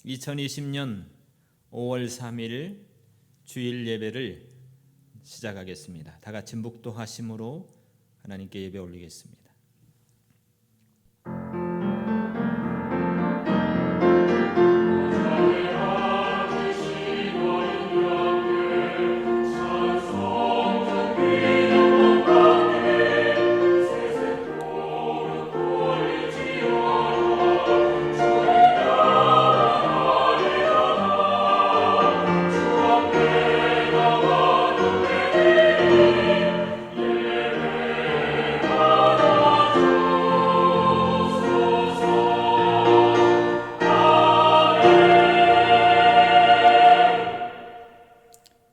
2020년 5월 3일 주일 예배를 시작하겠습니다. 다 같이 묵도하심으로 하나님께 예배 올리겠습니다.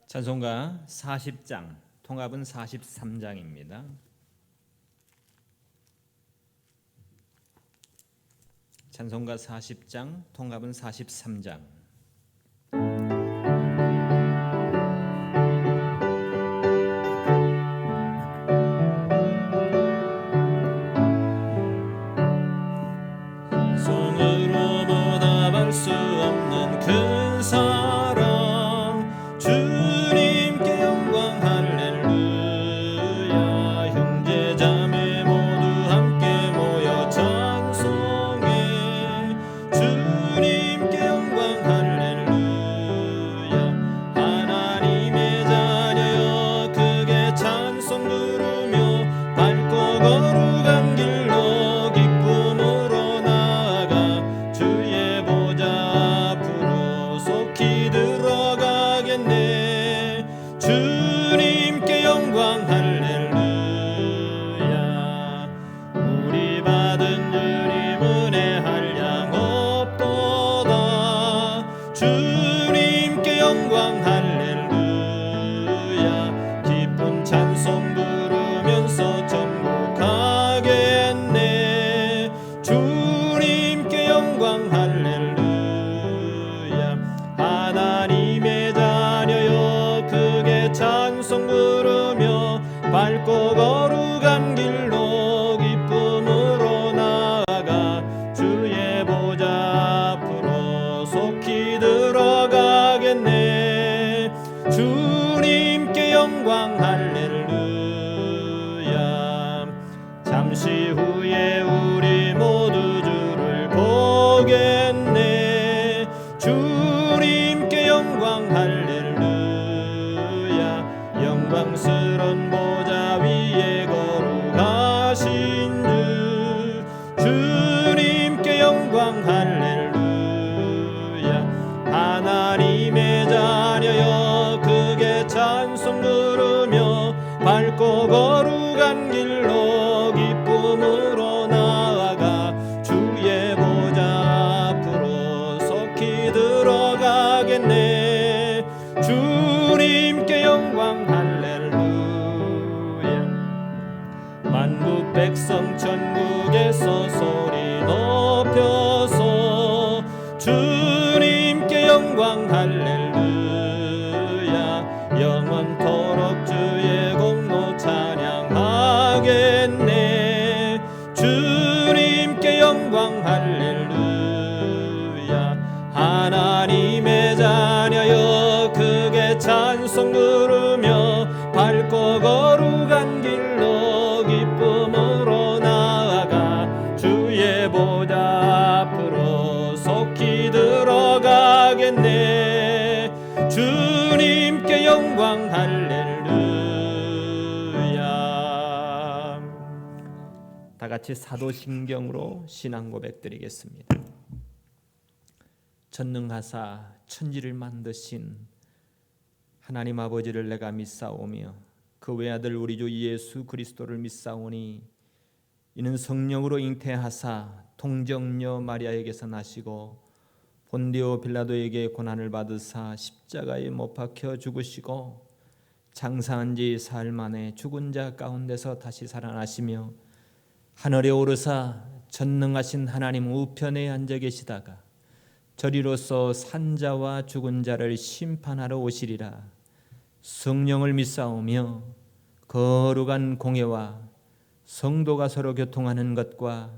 찬송가 40장, 통합은 43장입니다. 찬송가 40장, 통합은 43장. 손으로 보답할 수 없는 큰 사랑, 주님께 영광 할렐루야. 형제자매 모두 함께 모여 찬송해. 주님께 영광 할렐루야. 하나님의 자녀여 크게 찬송 부르며 밝고 거룩한 길로 기쁨으로 나아가 주의 보좌 앞으로 속히 들어가겠네. 주님께 영광 할렐루야. 우리 받은 주님 은혜 한량 없도다. 주님께 영광 할렐루야. 기쁜 찬송 부르면서 천국 가겠네. 주님께 영광 할렐루야. 하나님의 자녀여 크게 찬송 부르며 밝고 거룩한 길로 기쁨으로 나아가 주의 보좌 앞으로 속히 들어가겠네. 주님께 영광 할렐루야. 잠시 후에 우리 모두 주를 보겠네. 주님께 영광 할렐루야. 영광스런 보좌 위에 거룩하신 주, 주님께 영광 할렐루야. 하나님의 자녀여 크게 찬송 부르며 밝고 거룩한 길로 기쁨으로 나아가 주의 보좌 앞으로 속히 들어가겠네. 주님께 영광 할렐루야. 만국 백성 천국에서 소리 높여서 주님께 영광 할렐루야. 영원토록 주의 공로 찬양하겠네. 주님께 영광 할렐루야. 하나님의 자녀여 크게 찬송 부르며 밝고 거룩한 길로 기쁨으로 나아가 주의 보좌 앞으로 속히 들어가겠네. 주님께 영광 할렐루야. 다 같이 사도신경으로 신앙 고백 드리겠습니다. 전능하사 천지를 만드신 하나님 아버지를 내가 믿사오며 그 외아들 우리 주 예수 그리스도를 믿사오니 이는 성령으로 잉태하사 동정녀 마리아에게서 나시고 본디오 빌라도에게 고난을 받으사 십자가에 못 박혀 죽으시고 장사한 지 사흘 만에 죽은 자 가운데서 다시 살아나시며 하늘에 오르사 전능하신 하나님 우편에 앉아 계시다가 저리로서 산자와 죽은 자를 심판하러 오시리라. 성령을 믿사오며 거룩한 공예와 성도가 서로 교통하는 것과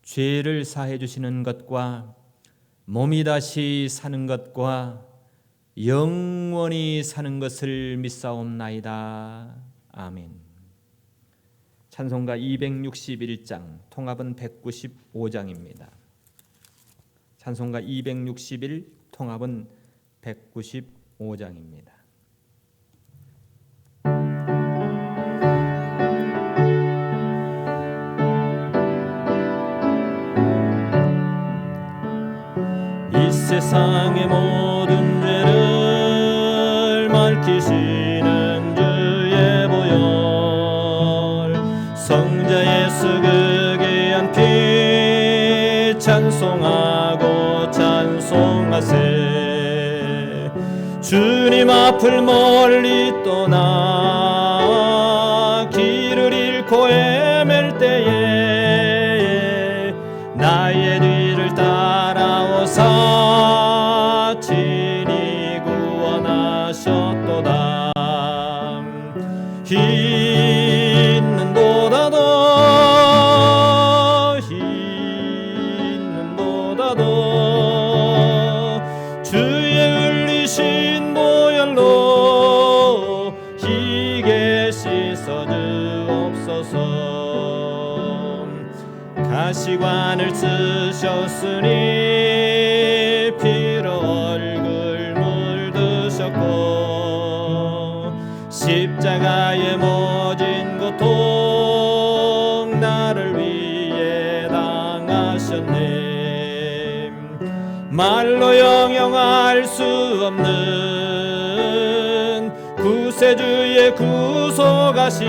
죄를 사해 주시는 것과 몸이 다시 사는 것과 영원히 사는 것을 믿사옵나이다. 아멘. 찬송가 261장, 통합은 195장입니다. 찬송가 261, 통합은 195장입니다. 이 세상의 모든 죄를 밝히시는 주의 보혈, 성자 예수 그 귀한 피 찬송하고 찬송하세. 주님 앞을 멀리 떠나 길을 잃고 헤맬 때에 나의 뒤를 따라오사 친히 구원하셨도다. 있는보다도 주의 흘리신 보혈로 희게 씻어 주옵소서. 가시관을 쓰셨으니 피로 얼굴 물드셨고 십자가에 모진 고통 나를 위해 당하셨네. 말로 영영할 수 없는 구세주의 구속하심,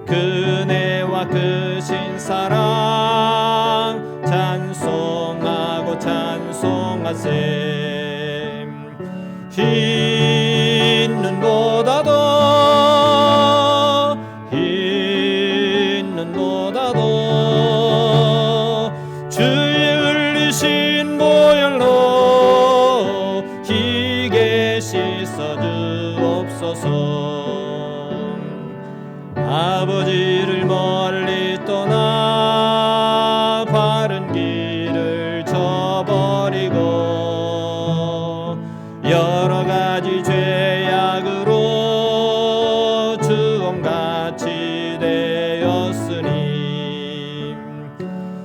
그네와 크신 사랑 찬송하고 찬송하세. 있는보다도 주의 흘리신 보혈로 희게 씻어 주옵소서. 아버지를 멀리 떠나 바른 길을 저버리고 여러 가지 죄악으로 주홍같이 되었으니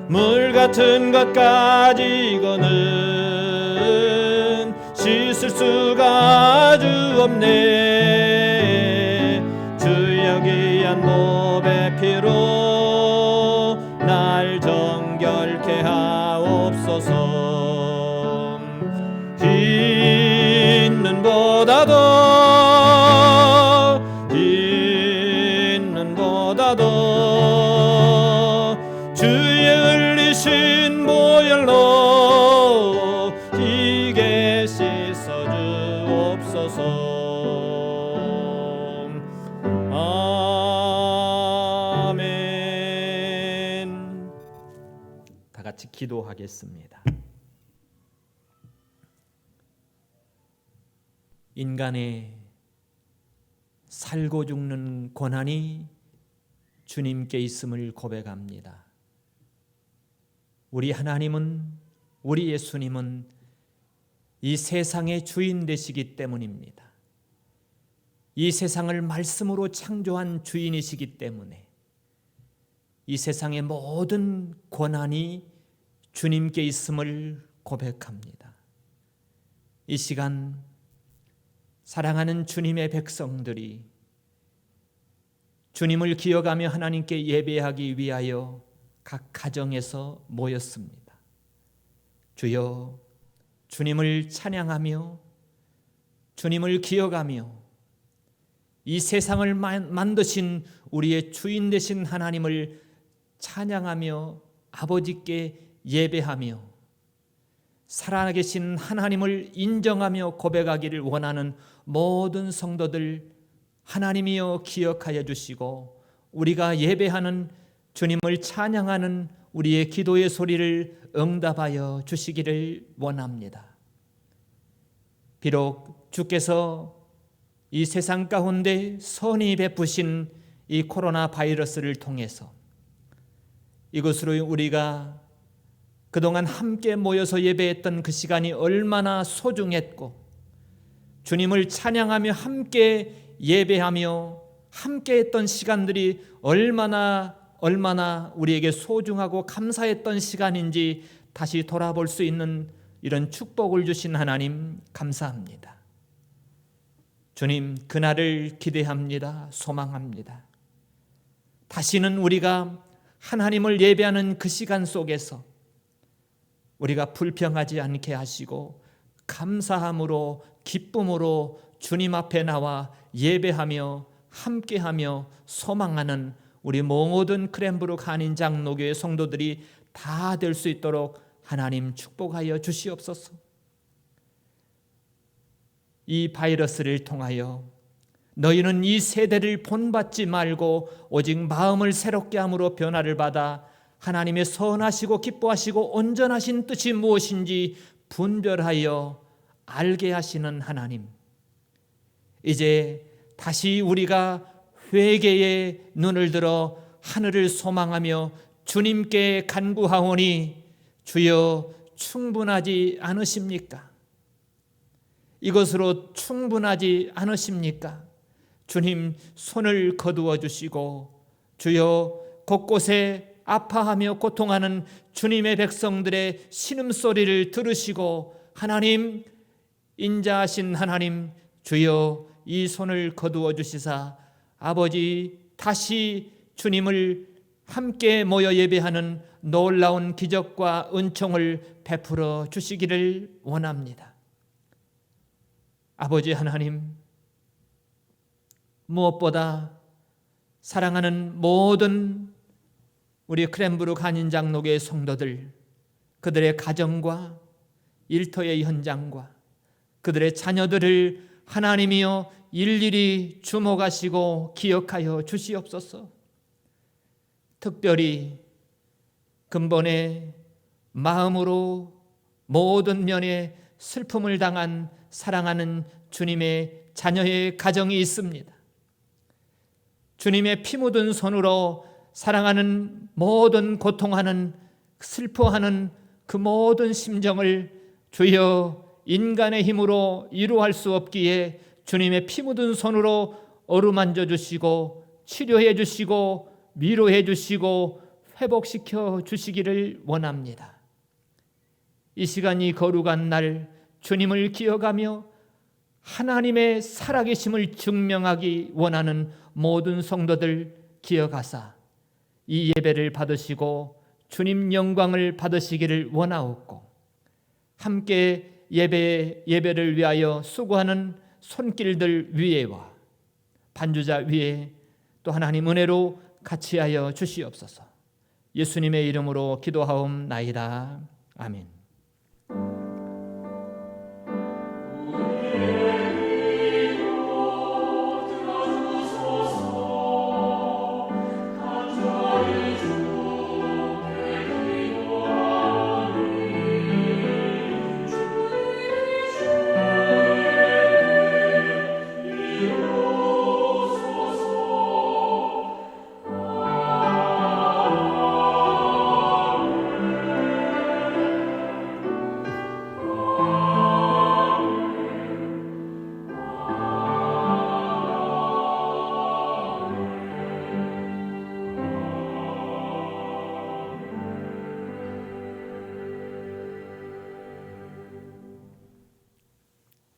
물 같은 것 가지고는 씻을 수가 아주 없네. 주여 귀한 몸의 피로 날 정결케 하옵소서. 있는보다도 주의 흘리신 보혈로 희게 씻어 주옵소서. 아멘. 다 같이 기도하겠습니다. 인간의 살고 죽는 고난이 주님께 있음을 고백합니다. 우리 하나님은, 우리 예수님은 이 세상의 주인 되시기 때문입니다. 이 세상을 말씀으로 창조한 주인이시기 때문에 이 세상의 모든 고난이 주님께 있음을 고백합니다. 이 시간 사랑하는 주님의 백성들이 주님을 기억하며 하나님께 예배하기 위하여 각 가정에서 모였습니다. 주여, 주님을 찬양하며 주님을 기억하며 이 세상을 만드신 우리의 주인 되신 하나님을 찬양하며 아버지께 예배하며 살아계신 하나님을 인정하며 고백하기를 원하는 모든 성도들 하나님이여 기억하여 주시고 우리가 예배하는 주님을 찬양하는 우리의 기도의 소리를 응답하여 주시기를 원합니다. 비록 주께서 이 세상 가운데 선히 베푸신 이 코로나 바이러스를 통해서 이것으로 우리가 그동안 함께 모여서 예배했던 그 시간이 얼마나 소중했고, 주님을 찬양하며 함께 예배하며 함께 했던 시간들이 얼마나 우리에게 소중하고 감사했던 시간인지 다시 돌아볼 수 있는 이런 축복을 주신 하나님 감사합니다. 주님, 그날을 기대합니다. 소망합니다. 다시는 우리가 하나님을 예배하는 그 시간 속에서 우리가 불평하지 않게 하시고 감사함으로 기쁨으로 주님 앞에 나와 예배하며 함께하며 소망하는 우리 모든 크랜브룩 한인장로교회 성도들이 다 될 수 있도록 하나님 축복하여 주시옵소서. 이 바이러스를 통하여 너희는 이 세대를 본받지 말고 오직 마음을 새롭게 함으로 변화를 받아 하나님의 선하시고 기뻐하시고 온전하신 뜻이 무엇인지 분별하여 알게 하시는 하나님, 이제 다시 우리가 회개의 눈을 들어 하늘을 소망하며 주님께 간구하오니 주여 충분하지 않으십니까? 이것으로 충분하지 않으십니까? 주님 손을 거두어 주시고 주여 곳곳에 아파하며 고통하는 주님의 백성들의 신음소리를 들으시고 하나님, 인자하신 하나님, 주여 이 손을 거두어 주시사 아버지 다시 주님을 함께 모여 예배하는 놀라운 기적과 은총을 베풀어 주시기를 원합니다. 아버지 하나님, 무엇보다 사랑하는 모든 우리 크랜브룩 한인장로교회 성도들, 그들의 가정과 일터의 현장과 그들의 자녀들을 하나님이여 일일이 주목하시고 기억하여 주시옵소서. 특별히 근본의 마음으로 모든 면에 슬픔을 당한 사랑하는 주님의 자녀의 가정이 있습니다. 주님의 피 묻은 손으로 사랑하는 모든 고통하는 슬퍼하는 그 모든 심정을 주여 인간의 힘으로 이루할 수 없기에 주님의 피 묻은 손으로 어루만져 주시고 치료해 주시고 위로해 주시고 회복시켜 주시기를 원합니다. 이 시간이 거룩한 날 주님을 기억하며 하나님의 살아계심을 증명하기 원하는 모든 성도들 기억하사 이 예배를 받으시고 주님 영광을 받으시기를 원하옵고, 함께 예배를 위하여 수고하는 손길들 위에와 반주자 위에 또 하나님 은혜로 같이 하여 주시옵소서. 예수님의 이름으로 기도하옵나이다. 아멘.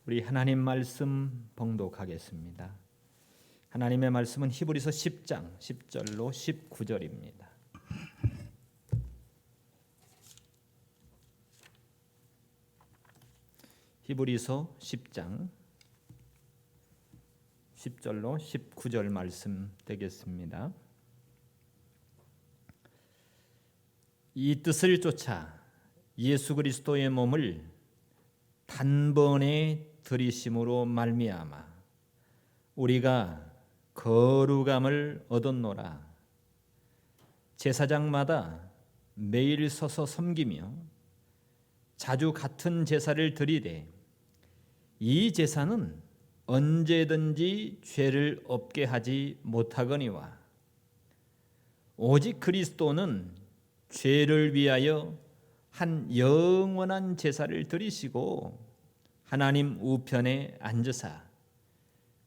우리 하나님 말씀 봉독하겠습니다. 하나님의 말씀은 히브리서 10장 10절로 19절입니다. 히브리서 10장 10절로 19절 말씀 되겠습니다. 이 뜻을 쫓아 예수 그리스도의 몸을 단번에 들이심으로 말미암아 우리가 거룩함을 얻었노라. 제사장마다 매일 서서 섬기며 자주 같은 제사를 드리되 이 제사는 언제든지 죄를 없게 하지 못하거니와 오직 그리스도는 죄를 위하여 한 영원한 제사를 드리시고 하나님 우편에 앉으사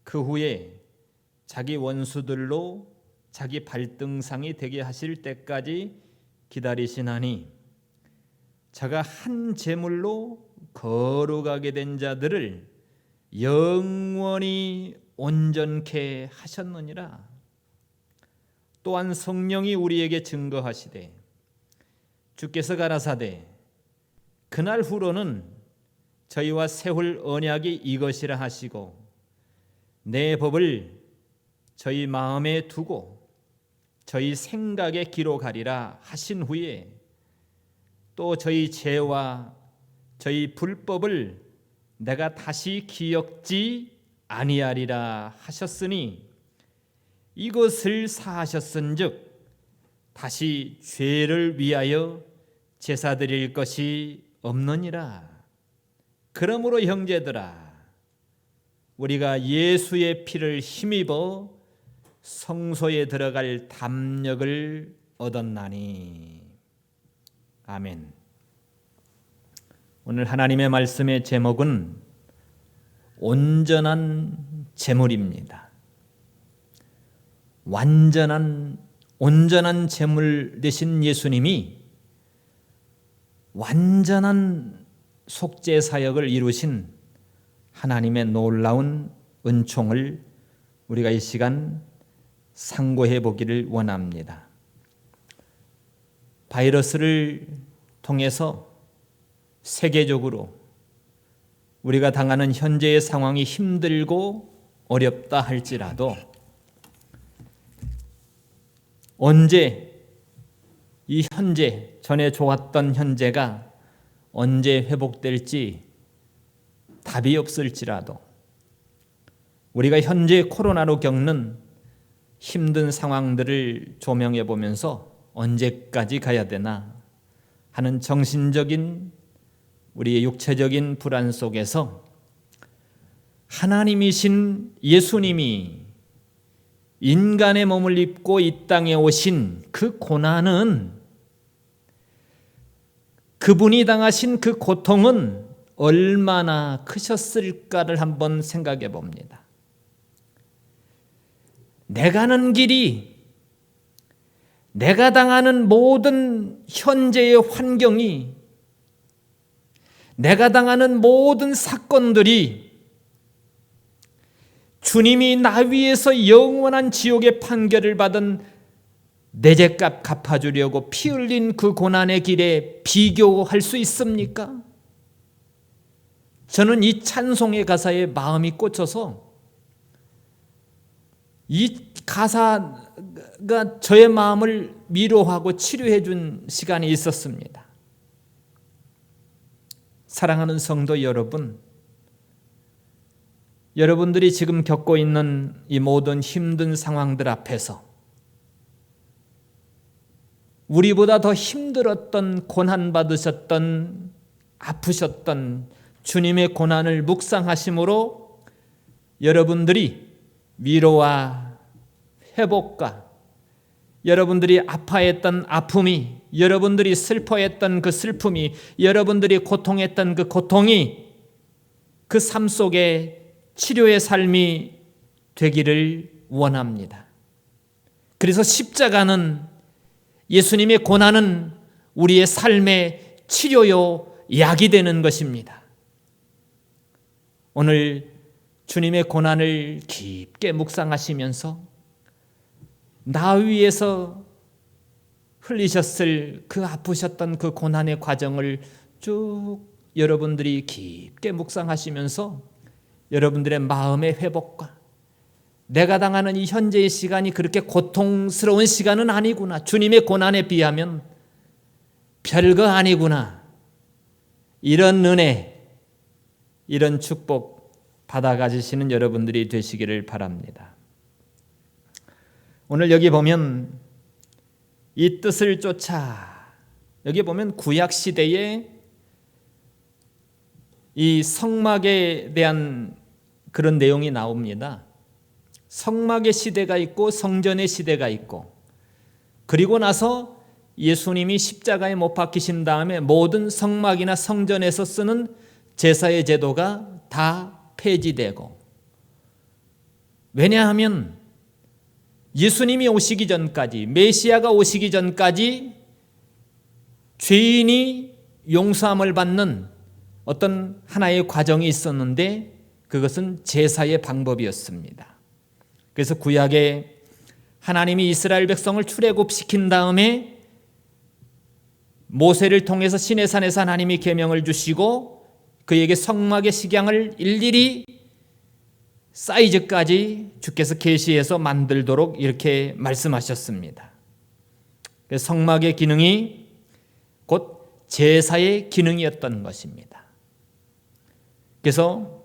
그 후에 자기 원수들로 자기 발등상이 되게 하실 때까지 기다리시나니 자가 한 제물로 거룩하게 된 자들을 영원히 온전케 하셨느니라. 또한 성령이 우리에게 증거하시되 주께서 가라사대 그날 후로는 저희와 세울 언약이 이것이라 하시고 내 법을 저희 마음에 두고 저희 생각에 기록하리라 하신 후에 또 저희 죄와 저희 불법을 내가 다시 기억지 아니하리라 하셨으니 이것을 사하셨은즉 다시 죄를 위하여 제사 드릴 것이 없느니라. 그러므로 형제들아 우리가 예수의 피를 힘입어 성소에 들어갈 담력을 얻었나니. 아멘. 오늘 하나님의 말씀의 제목은 온전한 제물입니다. 온전한 제물 되신 예수님이 완전한 속죄 사역을 이루신 하나님의 놀라운 은총을 우리가 이 시간 상고해 보기를 원합니다. 바이러스를 통해서 세계적으로 우리가 당하는 현재의 상황이 힘들고 어렵다 할지라도 언제 이 현재 전에 좋았던 현재가 언제 회복될지 답이 없을지라도 우리가 현재 코로나로 겪는 힘든 상황들을 조명해 보면서 언제까지 가야 되나 하는 정신적인 우리의 육체적인 불안 속에서 하나님이신 예수님이 인간의 몸을 입고 이 땅에 오신 그 고난은 그분이 당하신 그 고통은 얼마나 크셨을까를 한번 생각해 봅니다. 내가 가는 길이 내가 당하는 모든 현재의 환경이 내가 당하는 모든 사건들이 주님이 나 위해서 영원한 지옥의 판결을 받은 내 죄값 갚아주려고 피 흘린 그 고난의 길에 비교할 수 있습니까? 저는 이 찬송의 가사에 마음이 꽂혀서 이 가사가 저의 마음을 위로하고 치료해 준 시간이 있었습니다. 사랑하는 성도 여러분, 여러분들이 지금 겪고 있는 이 모든 힘든 상황들 앞에서 우리보다 더 힘들었던, 고난받으셨던, 아프셨던 주님의 고난을 묵상하심으로 여러분들이 위로와 회복과 여러분들이 아파했던 아픔이, 여러분들이 슬퍼했던 그 슬픔이, 여러분들이 고통했던 그 고통이 그 삶 속에 치료의 삶이 되기를 원합니다. 그래서 십자가는, 예수님의 고난은 우리의 삶의 치료요 약이 되는 것입니다. 오늘 주님의 고난을 깊게 묵상하시면서 나 위에서 흘리셨을 그 아프셨던 그 고난의 과정을 쭉 여러분들이 깊게 묵상하시면서 여러분들의 마음의 회복과 내가 당하는 이 현재의 시간이 그렇게 고통스러운 시간은 아니구나, 주님의 고난에 비하면 별거 아니구나, 이런 은혜, 이런 축복 받아가지시는 여러분들이 되시기를 바랍니다. 오늘 여기 보면 이 뜻을 쫓아, 여기 보면 구약시대에 이 성막에 대한 그런 내용이 나옵니다. 성막의 시대가 있고 성전의 시대가 있고, 그리고 나서 예수님이 십자가에 못 박히신 다음에 모든 성막이나 성전에서 쓰는 제사의 제도가 다 폐지되고, 왜냐하면 예수님이 오시기 전까지, 메시아가 오시기 전까지 죄인이 용서함을 받는 어떤 하나의 과정이 있었는데 그것은 제사의 방법이었습니다. 그래서 구약에 하나님이 이스라엘 백성을 출애굽시킨 다음에 모세를 통해서 시내산에서 하나님이 계명을 주시고 그에게 성막의 식양을 일일이 사이즈까지 주께서 계시해서 만들도록 이렇게 말씀하셨습니다. 그래서 성막의 기능이 곧 제사의 기능이었던 것입니다. 그래서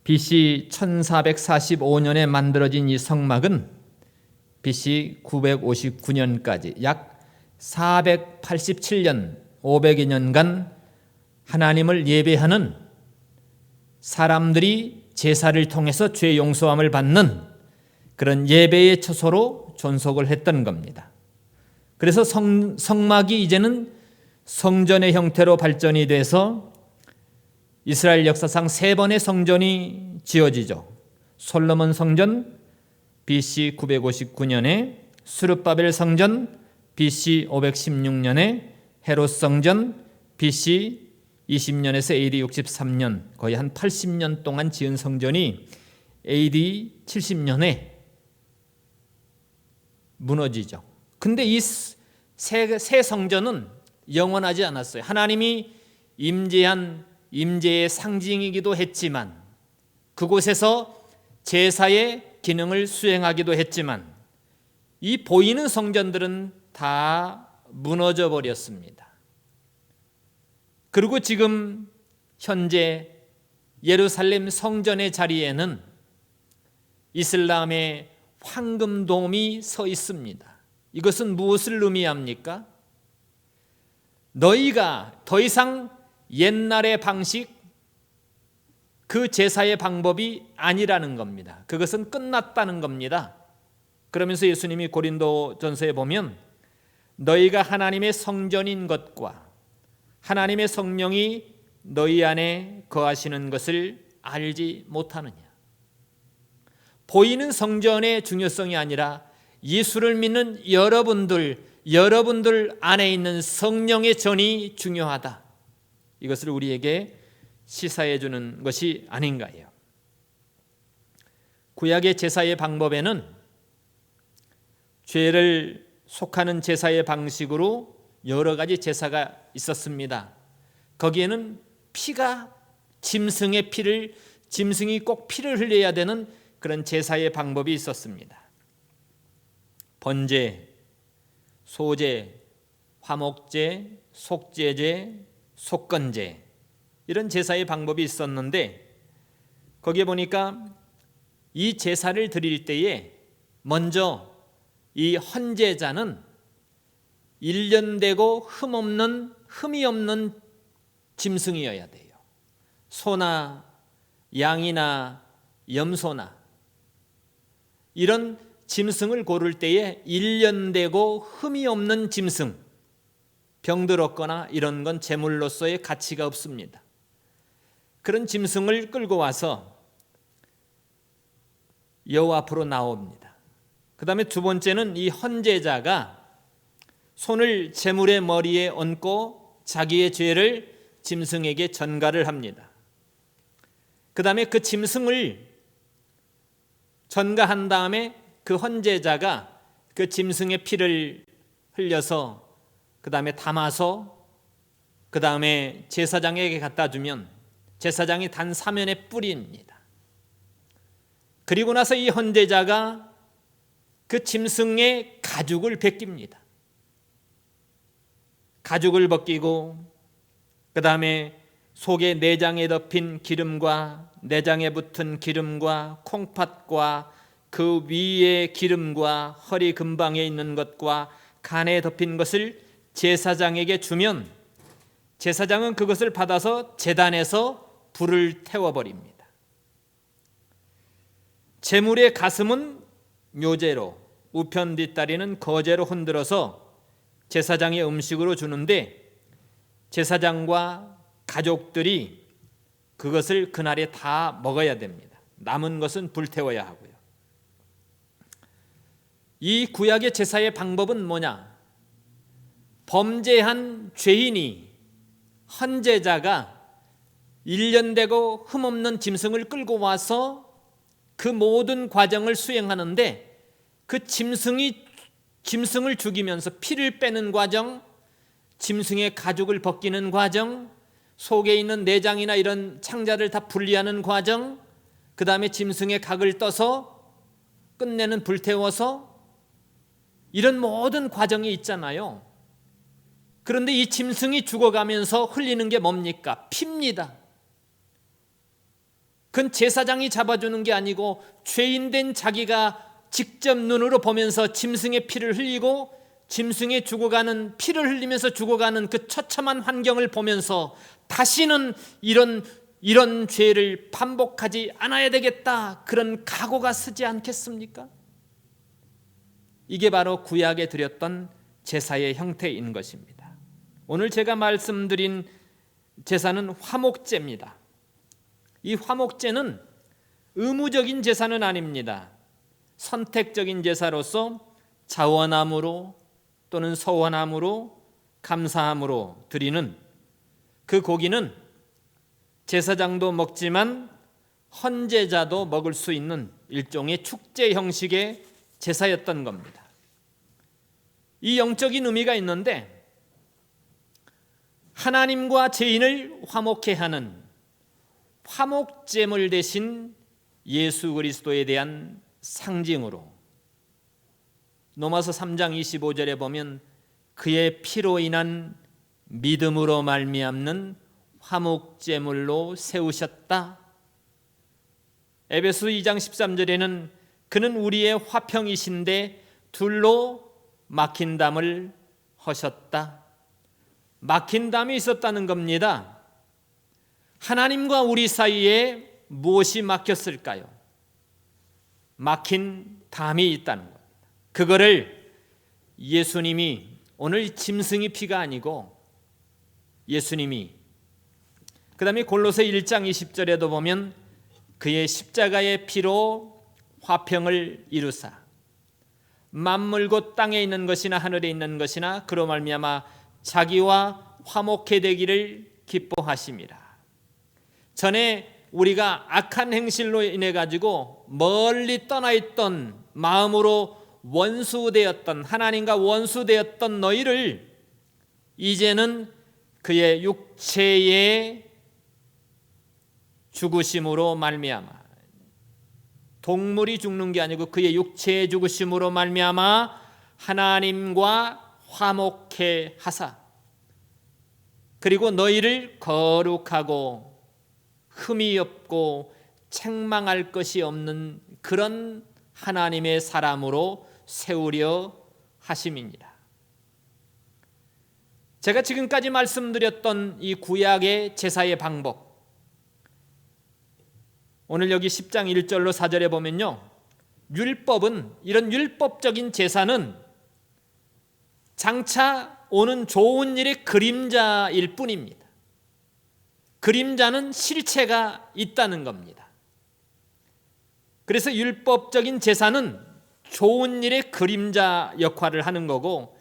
BC 1445년에 만들어진 이 성막은 BC 959년까지 약 487년, 500여 년간 하나님을 예배하는 사람들이 제사를 통해서 죄 용서함을 받는 그런 예배의 처소로 존속을 했던 겁니다. 그래서 성막이 이제는 성전의 형태로 발전이 돼서 이스라엘 역사상 3번의 성전이 지어지죠. 솔로몬 성전 BC 959년에, 스룹바벨 성전 BC 516년에, 헤롯 성전 BC 20년에서 AD 63년, 거의 한 80년 동안 지은 성전이 AD 70년에 무너지죠. 근데 이 새 성전은 영원하지 않았어요. 하나님이 임재의 상징이기도 했지만, 그곳에서 제사의 기능을 수행하기도 했지만, 이 보이는 성전들은 다 무너져 버렸습니다. 그리고 지금 현재 예루살렘 성전의 자리에는 이슬람의 황금돔이 서 있습니다. 이것은 무엇을 의미합니까? 너희가 더 이상 옛날의 방식, 그 제사의 방법이 아니라는 겁니다. 그것은 끝났다는 겁니다. 그러면서 예수님이 고린도전서에 보면 너희가 하나님의 성전인 것과 하나님의 성령이 너희 안에 거하시는 것을 알지 못하느냐. 보이는 성전의 중요성이 아니라 예수를 믿는 여러분들 안에 있는 성령의 전이 중요하다. 이것을 우리에게 시사해 주는 것이 아닌가요? 구약의 제사의 방법에는 죄를 속하는 제사의 방식으로 여러 가지 제사가 있었습니다. 거기에는 짐승이 꼭 피를 흘려야 되는 그런 제사의 방법이 있었습니다. 번제, 소제, 화목제, 속죄제, 속건제, 이런 제사의 방법이 있었는데, 거기에 보니까 이 제사를 드릴 때에 먼저 이 헌제자는 일련되고 흠이 없는 짐승이어야 돼요. 소나 양이나 염소나 이런 짐승을 고를 때에 일련되고 흠이 없는 짐승, 병들었거나 이런 건 제물로서의 가치가 없습니다. 그런 짐승을 끌고 와서 여호와 앞으로 나옵니다. 그 다음에 두 번째는 이 헌제자가 손을 제물의 머리에 얹고 자기의 죄를 짐승에게 전가를 합니다. 그 다음에 그 짐승을 전가한 다음에 그 헌제자가 그 짐승의 피를 흘려서 그 다음에 담아서 그 다음에 제사장에게 갖다 주면 제사장이 단 사면에 뿌립니다. 그리고 나서 이 헌제자가 그 짐승의 가죽을 벗깁니다. 가죽을 벗기고 그 다음에 속에 내장에 덮인 기름과 내장에 붙은 기름과 콩팥과 그 위에 기름과 허리 근방에 있는 것과 간에 덮인 것을 제사장에게 주면 제사장은 그것을 받아서 제단에서 불을 태워버립니다. 제물의 가슴은 묘제로, 우편 뒷다리는 거제로 흔들어서 제사장의 음식으로 주는데 제사장과 가족들이 그것을 그날에 다 먹어야 됩니다. 남은 것은 불태워야 하고요. 이 구약의 제사의 방법은 뭐냐? 범죄한 죄인이, 헌제자가 1년 되고 흠없는 짐승을 끌고 와서 그 모든 과정을 수행하는데, 그 짐승을 죽이면서 피를 빼는 과정, 짐승의 가죽을 벗기는 과정, 속에 있는 내장이나 이런 창자를 다 분리하는 과정, 그 다음에 짐승의 각을 떠서 끝내는 불태워서, 이런 모든 과정이 있잖아요. 그런데 이 짐승이 죽어가면서 흘리는 게 뭡니까? 피입니다. 그건 제사장이 잡아주는 게 아니고 죄인된 자기가 직접 눈으로 보면서 짐승의 피를 흘리고 짐승의 죽어가는, 피를 흘리면서 죽어가는 그 처참한 환경을 보면서 다시는 이런 죄를 반복하지 않아야 되겠다, 그런 각오가 서지 않겠습니까? 이게 바로 구약에 드렸던 제사의 형태인 것입니다. 오늘 제가 말씀드린 제사는 화목제입니다. 이 화목제는 의무적인 제사는 아닙니다. 선택적인 제사로서 자원함으로 또는 서원함으로 감사함으로 드리는 그 고기는 제사장도 먹지만 헌제자도 먹을 수 있는 일종의 축제 형식의 제사였던 겁니다. 이 영적인 의미가 있는데, 하나님과 죄인을 화목케 하는 화목제물 대신 예수 그리스도에 대한 상징으로, 로마서 3장 25절에 보면 그의 피로 인한 믿음으로 말미암는 화목제물로 세우셨다. 에베소 2장 13절에는 그는 우리의 화평이신데 둘로 막힌 담을 허셨다. 막힌 담이 있었다는 겁니다. 하나님과 우리 사이에 무엇이 막혔을까요? 막힌 담이 있다는 겁니다. 그거를 예수님이, 오늘 짐승의 피가 아니고 예수님이, 그 다음에 골로새 1장 20절에도 보면 그의 십자가의 피로 화평을 이루사 만물 곧 땅에 있는 것이나 하늘에 있는 것이나 그로 말미암아 자기와 화목해 되기를 기뻐하심이라. 전에 우리가 악한 행실로 인해 가지고 멀리 떠나 있던, 마음으로 원수되었던, 하나님과 원수되었던 너희를 이제는 그의 육체의 죽으심으로 말미암아, 동물이 죽는 게 아니고 그의 육체의 죽으심으로 말미암아 하나님과 화목해 하사, 그리고 너희를 거룩하고 흠이 없고 책망할 것이 없는 그런 하나님의 사람으로 세우려 하심이니라. 제가 지금까지 말씀드렸던 이 구약의 제사의 방법, 오늘 여기 10장 1절로 4절에 보면요, 율법은, 이런 율법적인 제사는 장차 오는 좋은 일의 그림자일 뿐입니다. 그림자는 실체가 있다는 겁니다. 그래서 율법적인 제사는 좋은 일의 그림자 역할을 하는 거고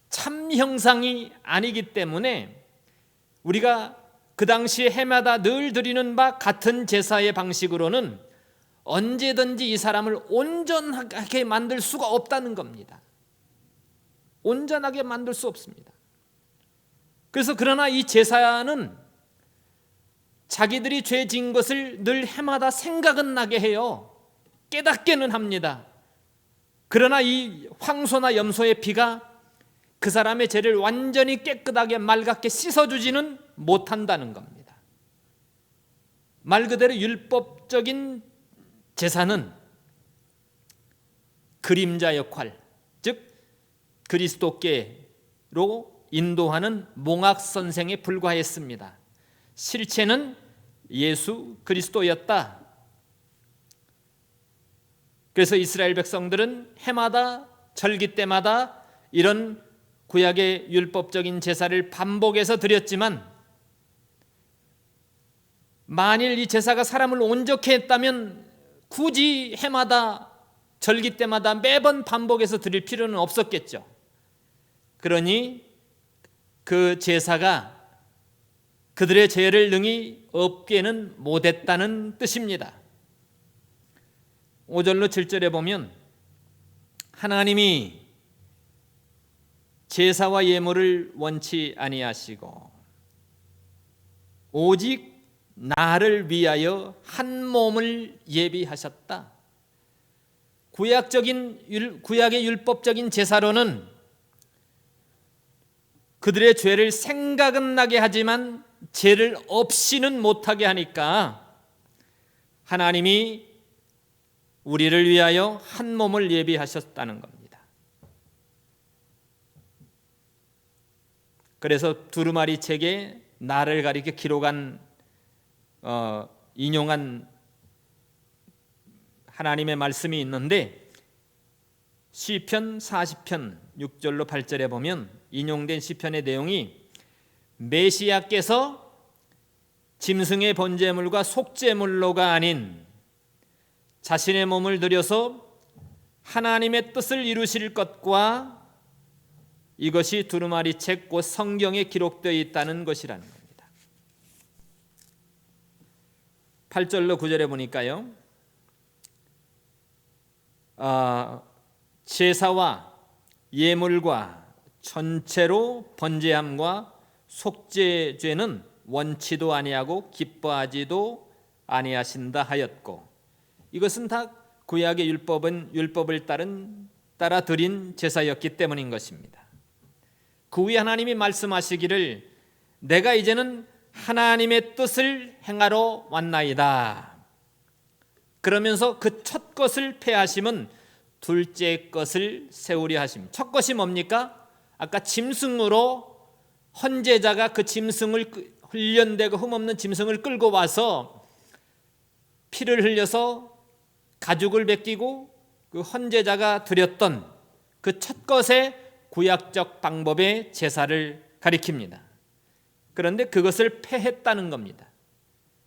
참 형상이 아니기 때문에 우리가 그 당시에 해마다 늘 드리는 바 같은 제사의 방식으로는 언제든지 이 사람을 온전하게 만들 수가 없다는 겁니다. 온전하게 만들 수 없습니다. 그래서 그러나 이 제사는 자기들이 죄 지은 것을 늘 해마다 생각은 나게 해요. 깨닫게는 합니다. 그러나 이 황소나 염소의 피가 그 사람의 죄를 완전히 깨끗하게 맑게 씻어주지는 못한다는 겁니다. 말 그대로 율법적인 제사는 그림자 역할, 즉 그리스도께로 인도하는 몽학 선생에 불과했습니다. 실체는 예수 그리스도였다. 그래서 이스라엘 백성들은 해마다, 절기 때마다 이런 구약의 율법적인 제사를 반복해서 드렸지만 만일 이 제사가 사람을 온전케 했다면 굳이 해마다 절기 때마다 매번 반복해서 드릴 필요는 없었겠죠. 그러니 그 제사가 그들의 죄를 능히 없게는 못했다는 뜻입니다. 5절로 7절에 보면 하나님이 제사와 예물을 원치 아니하시고 오직 나를 위하여 한 몸을 예비하셨다. 구약의 율법적인 제사로는 그들의 죄를 생각은 나게 하지만 죄를 없이는 못하게 하니까 하나님이 우리를 위하여 한 몸을 예비하셨다는 겁니다. 그래서 두루마리 책에 나를 가리켜 기록한 인용한 하나님의 말씀이 있는데 시편 40편 6절로 8절에 보면 인용된 시편의 내용이 메시아께서 짐승의 번제물과 속죄물로가 아닌 자신의 몸을 들여서 하나님의 뜻을 이루실 것과 이것이 두루마리 책 곧 성경에 기록되어 있다는 것이라는 겁니다. 8절로 9절에 보니까요, 제사와 예물과 전체로 번제함과 속죄죄는 원치도 아니하고 기뻐하지도 아니하신다 하였고, 이것은 다 구약의 율법을 따라 드린 제사였기 때문인 것입니다. 그 후에 하나님이 말씀하시기를 내가 이제는 하나님의 뜻을 행하러 왔나이다. 그러면서 그 첫 것을 폐하심은 둘째 것을 세우려 하심. 첫 것이 뭡니까? 아까 짐승으로 헌제자가 그 짐승을 훈련되고 흠없는 짐승을 끌고 와서 피를 흘려서 가죽을 벗기고 그 헌제자가 드렸던 그 첫 것의 구약적 방법의 제사를 가리킵니다. 그런데 그것을 폐했다는 겁니다.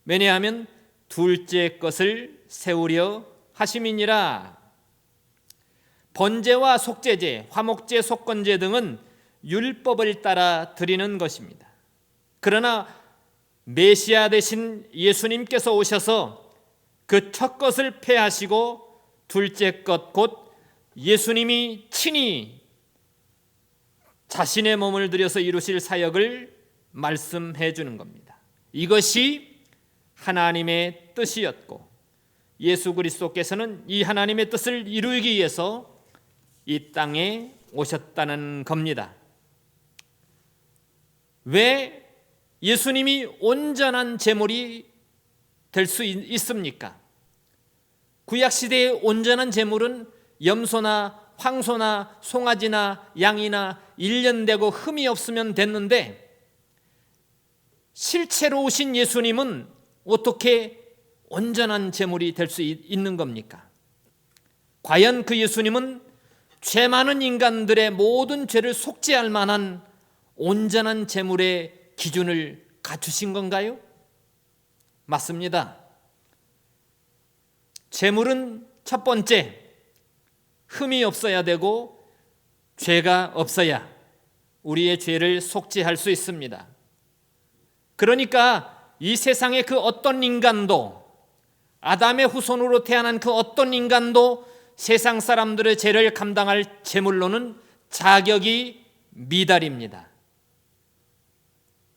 왜냐하면 둘째 것을 세우려 하심이니라. 번제와 속죄제, 화목제, 속건제 등은 율법을 따라 드리는 것입니다. 그러나 메시아 되신 예수님께서 오셔서 그 첫 것을 폐하시고 둘째 것 곧 예수님이 친히 자신의 몸을 들여서 이루실 사역을 말씀해 주는 겁니다. 이것이 하나님의 뜻이었고 예수 그리스도께서는 이 하나님의 뜻을 이루기 위해서 이 땅에 오셨다는 겁니다. 왜 예수님이 온전한 제물이 될 수 있습니까? 구약시대의 온전한 제물은 염소나 황소나 송아지나 양이나 일년되고 흠이 없으면 됐는데 실체로 오신 예수님은 어떻게 온전한 제물이 될 수 있는 겁니까? 과연 그 예수님은 죄 많은 인간들의 모든 죄를 속죄할 만한 온전한 제물의 기준을 갖추신 건가요? 맞습니다. 제물은 첫 번째, 흠이 없어야 되고 죄가 없어야 우리의 죄를 속죄할 수 있습니다. 그러니까 이 세상의 그 어떤 인간도, 아담의 후손으로 태어난 그 어떤 인간도 세상 사람들의 죄를 감당할 제물로는 자격이 미달입니다.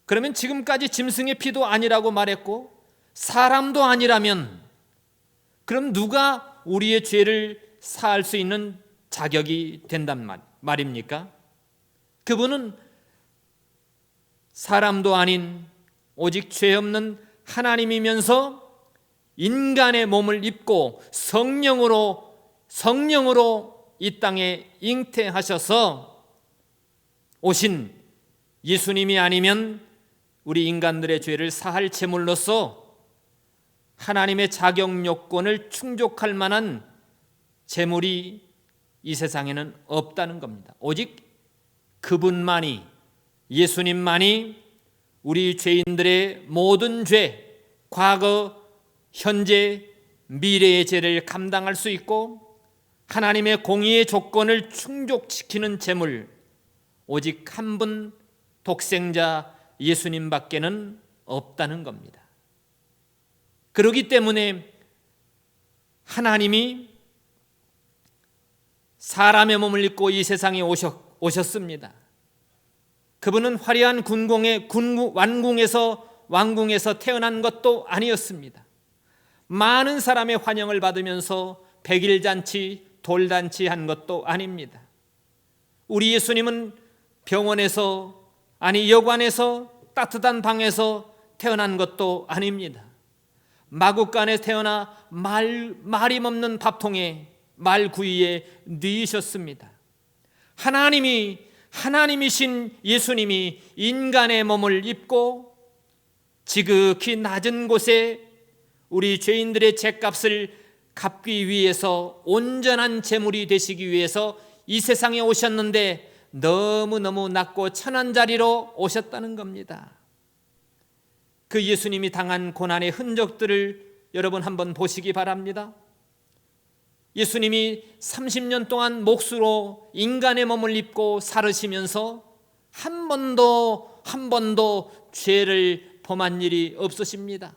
그러면 지금까지 짐승의 피도 아니라고 말했고 사람도 아니라면 그럼 누가 우리의 죄를 사할 수 있는 자격이 된단 말입니까? 그분은 사람도 아닌 오직 죄 없는 하나님이면서 인간의 몸을 입고 성령으로 이 땅에 잉태하셔서 오신 예수님이 아니면 우리 인간들의 죄를 사할 제물로서 하나님의 자격 요건을 충족할 만한 제물이 이 세상에는 없다는 겁니다. 오직 그분만이, 예수님만이 우리 죄인들의 모든 죄, 과거, 현재, 미래의 죄를 감당할 수 있고 하나님의 공의의 조건을 충족시키는 제물, 오직 한 분 독생자 예수님밖에는 없다는 겁니다. 그렇기 때문에 하나님이 사람의 몸을 입고 이 세상에 오셨습니다. 그분은 화려한 왕궁에서 태어난 것도 아니었습니다. 많은 사람의 환영을 받으면서 백일잔치, 돌잔치 한 것도 아닙니다. 우리 예수님은 병원에서, 여관에서, 따뜻한 방에서 태어난 것도 아닙니다. 마구간에 태어나 말임 없는 밥통에 말구이에 누이셨습니다. 하나님이신 예수님이 인간의 몸을 입고 지극히 낮은 곳에 우리 죄인들의 죄값을 갚기 위해서, 온전한 제물이 되시기 위해서 이 세상에 오셨는데 너무너무 낮고 천한 자리로 오셨다는 겁니다. 그 예수님이 당한 고난의 흔적들을 여러분 한번 보시기 바랍니다. 예수님이 30년 동안 몫으로 인간의 몸을 입고 살으시면서 한 번도 죄를 범한 일이 없으십니다.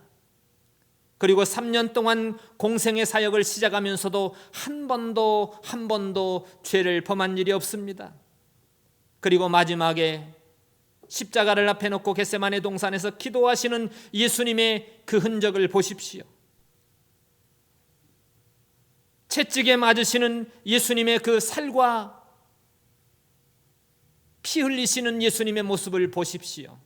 그리고 3년 동안 공생의 사역을 시작하면서도 한 번도 죄를 범한 일이 없습니다. 그리고 마지막에 십자가를 앞에 놓고 겟세마네 동산에서 기도하시는 예수님의 그 흔적을 보십시오. 채찍에 맞으시는 예수님의 그 살과 피 흘리시는 예수님의 모습을 보십시오.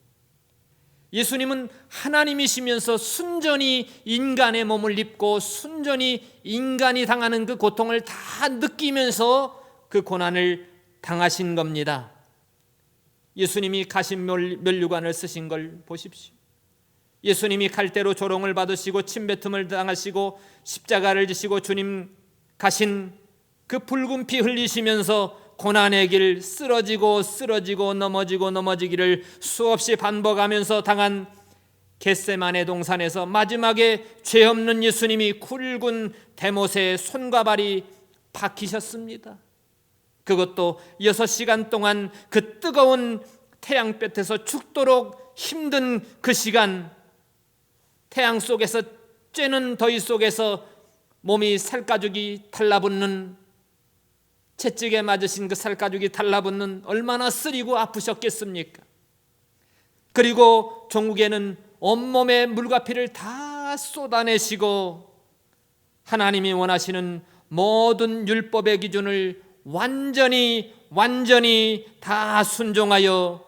예수님은 하나님이시면서 순전히 인간의 몸을 입고 순전히 인간이 당하는 그 고통을 다 느끼면서 그 고난을 당하신 겁니다. 예수님이 가신 면류관을 쓰신 걸 보십시오. 예수님이 칼대로 조롱을 받으시고 침뱉음을 당하시고 십자가를 지시고 주님 가신 그 붉은 피 흘리시면서 고난의 길 쓰러지고 넘어지기를 수없이 반복하면서 당한 겟세마네 동산에서 마지막에 죄 없는 예수님이 굵은 대못에 손과 발이 박히셨습니다. 그것도 6시간 동안 그 뜨거운 태양볕에서 죽도록 힘든 그 시간, 태양 속에서 쬐는 더위 속에서 몸이 살가죽이 달라붙는, 채찍에 맞으신 그 살가죽이 달라붙는, 얼마나 쓰리고 아프셨겠습니까? 그리고 종국에는 온몸에 물과 피를 다 쏟아내시고 하나님이 원하시는 모든 율법의 기준을 완전히 다 순종하여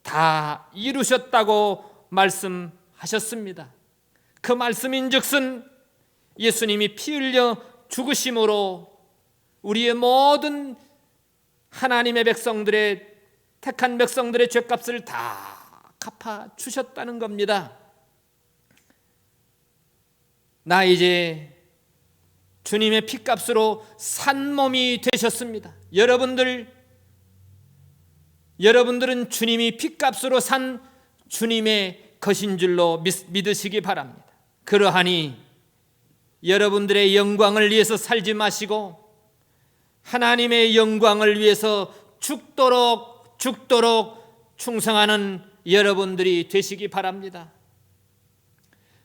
다 이루셨다고 말씀하셨습니다. 그 말씀인즉슨 예수님이 피 흘려 죽으심으로 우리의 모든 하나님의 백성들의, 택한 백성들의 죄값을 다 갚아 주셨다는 겁니다. 나 이제 주님의 피값으로 산 몸이 되셨습니다. 여러분들은 주님이 피값으로 산 주님의 것인 줄로 믿으시기 바랍니다. 그러하니 여러분들의 영광을 위해서 살지 마시고 하나님의 영광을 위해서 죽도록 충성하는 여러분들이 되시기 바랍니다.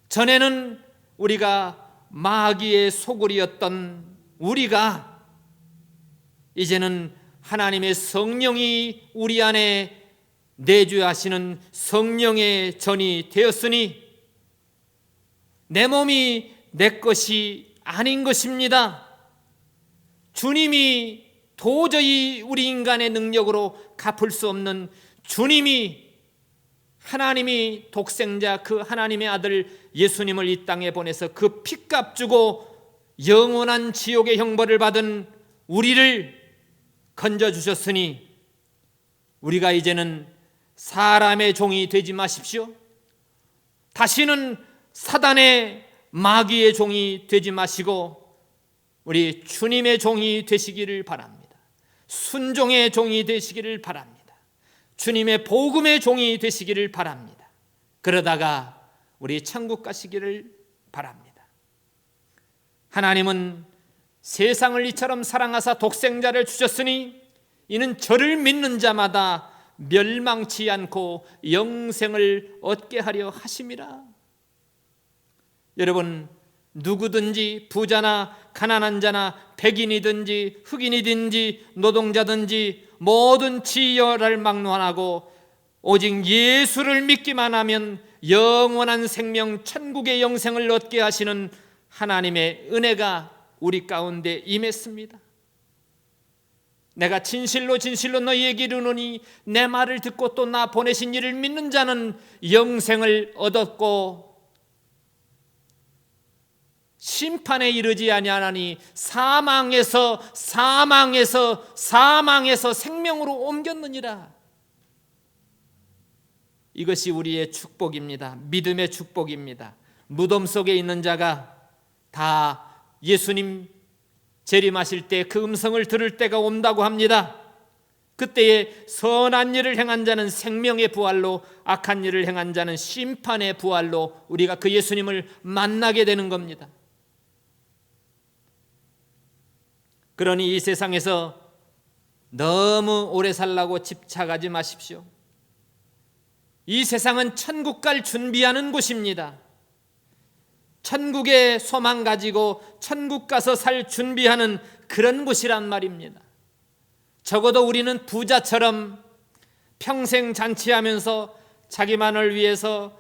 전에는 우리가 마귀의 소굴이었던 우리가 이제는 하나님의 성령이 우리 안에 내주하시는 성령의 전이 되었으니 내 몸이 내 것이 아닌 것입니다. 주님이 도저히 우리 인간의 능력으로 갚을 수 없는, 하나님이 독생자 그 하나님의 아들 예수님을 이 땅에 보내서 그 피값 주고 영원한 지옥의 형벌을 받은 우리를 건져주셨으니 우리가 이제는 사람의 종이 되지 마십시오. 다시는 사단의, 마귀의 종이 되지 마시고 우리 주님의 종이 되시기를 바랍니다. 순종의 종이 되시기를 바랍니다. 주님의 복음의 종이 되시기를 바랍니다. 그러다가 우리 천국 가시기를 바랍니다. 하나님은 세상을 이처럼 사랑하사 독생자를 주셨으니 이는 저를 믿는 자마다 멸망치 않고 영생을 얻게 하려 하심이라. 여러분, 누구든지 부자나 가난한 자나 백인이든지 흑인이든지 노동자든지 모든 지혈을 막론하고 오직 예수를 믿기만 하면 영원한 생명 천국의 영생을 얻게 하시는 하나님의 은혜가 우리 가운데 임했습니다. 내가 진실로 진실로 너희에게 이르노니 내 말을 듣고 또 나 보내신 이를 믿는 자는 영생을 얻었고 심판에 이르지 아니하나니 사망에서 생명으로 옮겼느니라. 이것이 우리의 축복입니다. 믿음의 축복입니다. 무덤 속에 있는 자가 다 예수님 재림하실 때 그 음성을 들을 때가 온다고 합니다. 그때에 선한 일을 행한 자는 생명의 부활로, 악한 일을 행한 자는 심판의 부활로 우리가 그 예수님을 만나게 되는 겁니다. 그러니 이 세상에서 너무 오래 살라고 집착하지 마십시오. 이 세상은 천국 갈 준비하는 곳입니다. 천국의 소망 가지고 천국 가서 살 준비하는 그런 곳이란 말입니다. 적어도 우리는 부자처럼 평생 잔치하면서 자기만을 위해서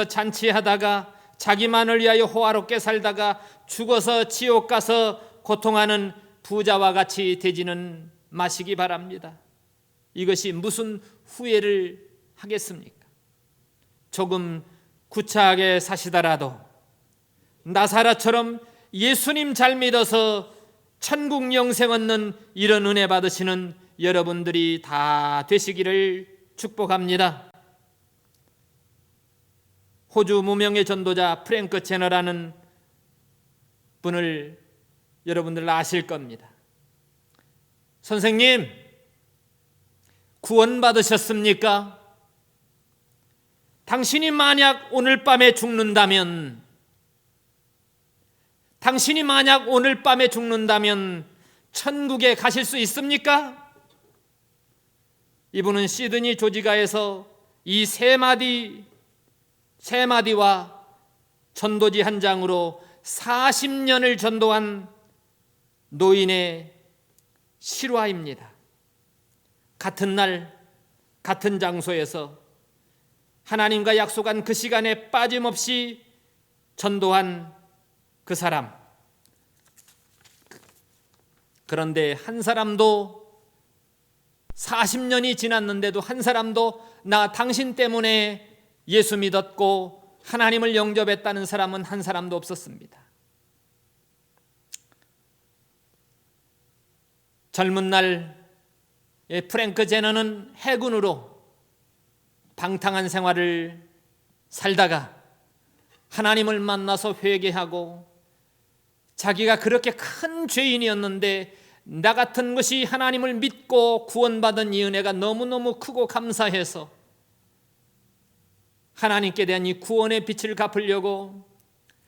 잔치하다가 자기만을 위하여 호화롭게 살다가 죽어서 지옥 가서 고통하는 부자와 같이 되지는 마시기 바랍니다. 이것이 무슨 후회를 하겠습니까? 조금 구차하게 사시더라도 나사렛처럼 예수님 잘 믿어서 천국 영생 얻는 이런 은혜 받으시는 여러분들이 다 되시기를 축복합니다. 호주 무명의 전도자 프랭크 제너라는 분을 여러분들 아실 겁니다. 선생님, 구원 받으셨습니까? 당신이 만약 오늘 밤에 죽는다면 천국에 가실 수 있습니까? 이분은 시드니 조지가에서 이 세 마디와 전도지 한 장으로 40년을 전도한 노인의 실화입니다. 같은 날 같은 장소에서 하나님과 약속한 그 시간에 빠짐없이 전도한 그 사람. 그런데 한 사람도 40년이 지났는데도 한 사람도 나 당신 때문에 예수 믿었고 하나님을 영접했다는 사람은 한 사람도 없었습니다. 젊은 날 프랭크 제너는 해군으로 방탕한 생활을 살다가 하나님을 만나서 회개하고 자기가 그렇게 큰 죄인이었는데 나 같은 것이 하나님을 믿고 구원받은 이 은혜가 너무너무 크고 감사해서 하나님께 대한 이 구원의 빛을 갚으려고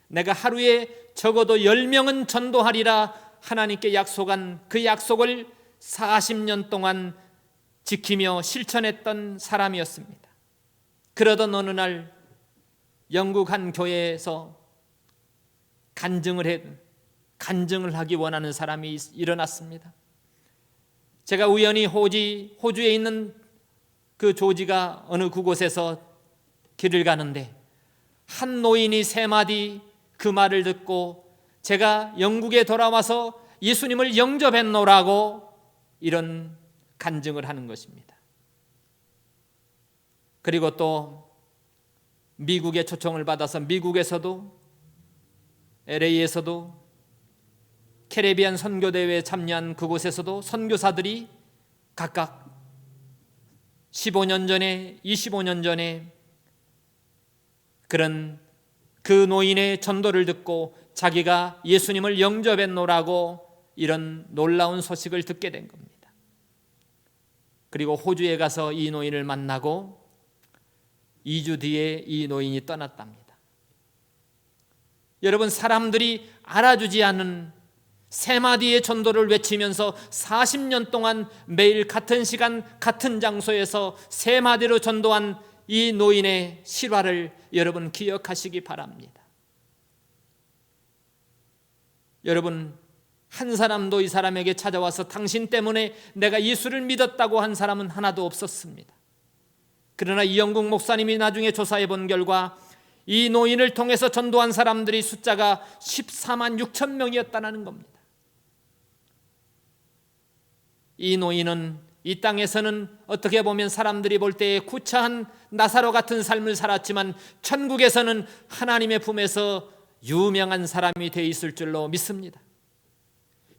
내가 하루에 적어도 10명은 전도하리라 하나님께 약속한 그 약속을 40년 동안 지키며 실천했던 사람이었습니다. 그러던 어느 날 영국 한 교회에서 간증을 하기 원하는 사람이 일어났습니다. 제가 우연히 호주에 있는 그 조지가 어느 그곳에서 길을 가는데 한 노인이 3마디 그 말을 듣고 제가 영국에 돌아와서 예수님을 영접했노라고 이런 간증을 하는 것입니다. 그리고 또 미국의 초청을 받아서 미국에서도 LA에서도 캐리비안 선교대회에 참여한 그곳에서도 선교사들이 각각 15년 전에 25년 전에 그런 그 노인의 전도를 듣고 자기가 예수님을 영접했노라고 이런 놀라운 소식을 듣게 된 겁니다. 그리고 호주에 가서 이 노인을 만나고 2주 뒤에 이 노인이 떠났답니다. 여러분, 사람들이 알아주지 않은 세 마디의 전도를 외치면서 40년 동안 매일 같은 시간 같은 장소에서 세 마디로 전도한 이 노인의 실화를 여러분 기억하시기 바랍니다. 여러분, 한 사람도 이 사람에게 찾아와서 당신 때문에 내가 예수를 믿었다고 한 사람은 하나도 없었습니다. 그러나 이영국 목사님이 나중에 조사해 본 결과 이 노인을 통해서 전도한 사람들이 숫자가 14만 6천 명이었다는 겁니다. 이 노인은 이 땅에서는 어떻게 보면 사람들이 볼 때에 구차한 나사로 같은 삶을 살았지만 천국에서는 하나님의 품에서 유명한 사람이 되어 있을 줄로 믿습니다.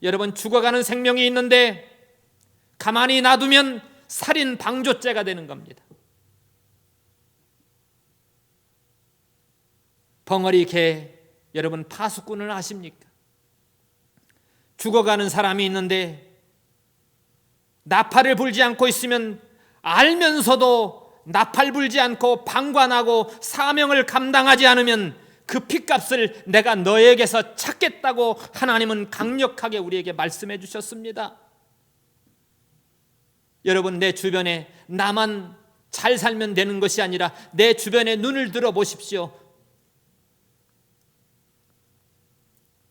여러분, 죽어가는 생명이 있는데 가만히 놔두면 살인 방조죄가 되는 겁니다. 벙어리 개, 여러분 파수꾼을 아십니까? 죽어가는 사람이 있는데 나팔을 불지 않고 있으면 알면서도 나팔 불지 않고 방관하고 사명을 감당하지 않으면 그 핏값을 내가 너에게서 찾겠다고 하나님은 강력하게 우리에게 말씀해 주셨습니다. 여러분, 내 주변에 나만 잘 살면 되는 것이 아니라 내 주변에 눈을 들어 보십시오.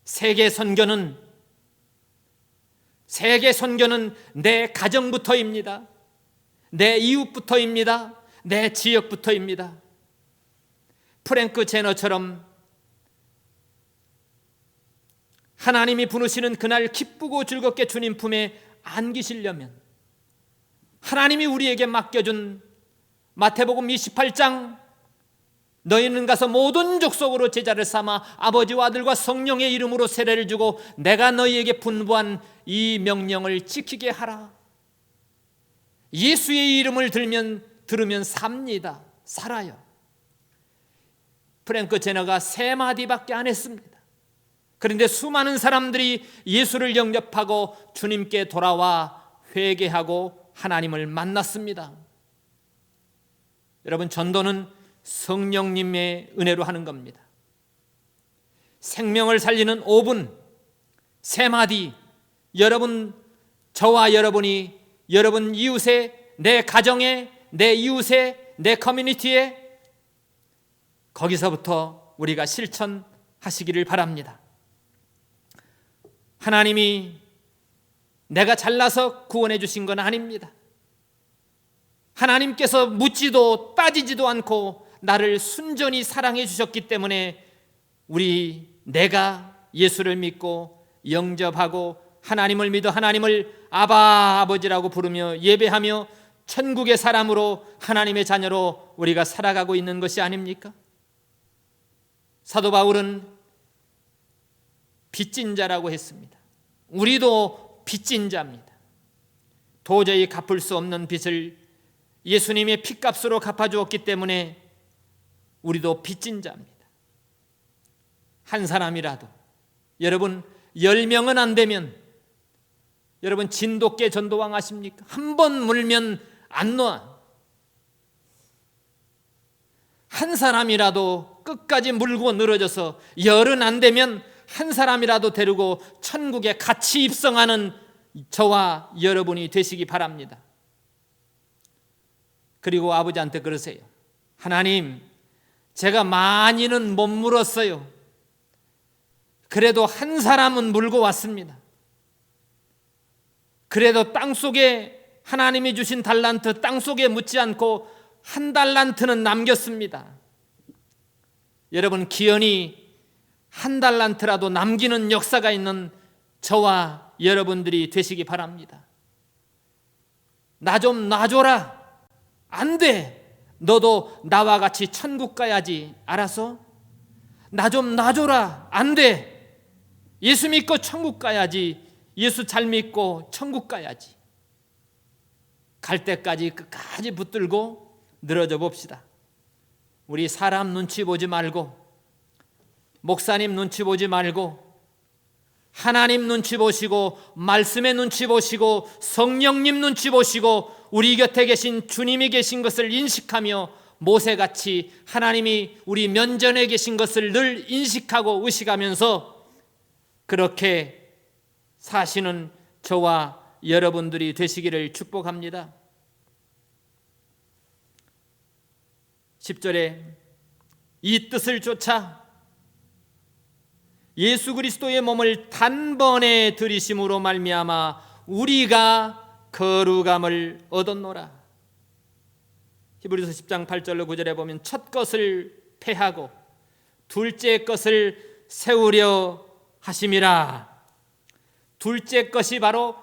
세계 선교는 내 가정부터입니다. 내 이웃부터입니다. 내 지역부터입니다. 프랭크 제너처럼 하나님이 부르시는 그날 기쁘고 즐겁게 주님 품에 안기시려면 하나님이 우리에게 맡겨준 마태복음 28장 너희는 가서 모든 족속으로 제자를 삼아 아버지와 아들과 성령의 이름으로 세례를 주고 내가 너희에게 분부한 이 명령을 지키게 하라. 예수의 이름을 들으면 삽니다. 살아요. 프랭크 제너가 세 마디밖에 안 했습니다. 그런데 수많은 사람들이 예수를 영접하고 주님께 돌아와 회개하고 하나님을 만났습니다. 여러분, 전도는 성령님의 은혜로 하는 겁니다. 생명을 살리는 5분, 세 마디, 여러분, 저와 여러분이 여러분 이웃에, 내 가정에, 내 이웃에, 내 커뮤니티에 거기서부터 우리가 실천하시기를 바랍니다. 하나님이 내가 잘나서 구원해 주신 건 아닙니다. 하나님께서 묻지도 따지지도 않고 나를 순전히 사랑해 주셨기 때문에 내가 예수를 믿고 영접하고 하나님을 믿어 하나님을 아버지라고 부르며 예배하며 천국의 사람으로 하나님의 자녀로 우리가 살아가고 있는 것이 아닙니까? 사도 바울은 빚진 자라고 했습니다. 우리도 빚진 자입니다. 도저히 갚을 수 없는 빚을 예수님의 핏값으로 갚아주었기 때문에 우리도 빚진 자입니다. 한 사람이라도, 여러분 10명은 안 되면, 여러분 진돗개 전도왕 아십니까? 한 번 물면 안 놔. 한 사람이라도 끝까지 물고 늘어져서 열은 안 되면 한 사람이라도 데리고 천국에 같이 입성하는 저와 여러분이 되시기 바랍니다. 그리고 아버지한테 그러세요. 하나님, 제가 많이는 못 물었어요. 그래도 한 사람은 물고 왔습니다. 그래도 땅속에 하나님이 주신 달란트 땅속에 묻지 않고 한 달란트는 남겼습니다. 여러분, 기연이 한 달란트라도 남기는 역사가 있는 저와 여러분들이 되시기 바랍니다. 나 좀 놔줘라. 안 돼. 너도 나와 같이 천국 가야지. 알아서? 나 좀 놔줘라. 안 돼. 예수 믿고 천국 가야지. 예수 잘 믿고 천국 가야지. 갈 때까지 끝까지 붙들고 늘어져 봅시다. 우리 사람 눈치 보지 말고, 목사님 눈치 보지 말고, 하나님 눈치 보시고, 말씀의 눈치 보시고, 성령님 눈치 보시고, 우리 곁에 계신 주님이 계신 것을 인식하며 모세같이 하나님이 우리 면전에 계신 것을 늘 인식하고 의식하면서 그렇게 사시는 저와 여러분들이 되시기를 축복합니다. 10절에 이 뜻을 쫓아 예수 그리스도의 몸을 단번에 들이심으로 말미암아 우리가 거룩함을 얻었노라. 히브리서 10장 8절로 9절에 보면 첫 것을 패하고 둘째 것을 세우려 하심이라. 둘째 것이 바로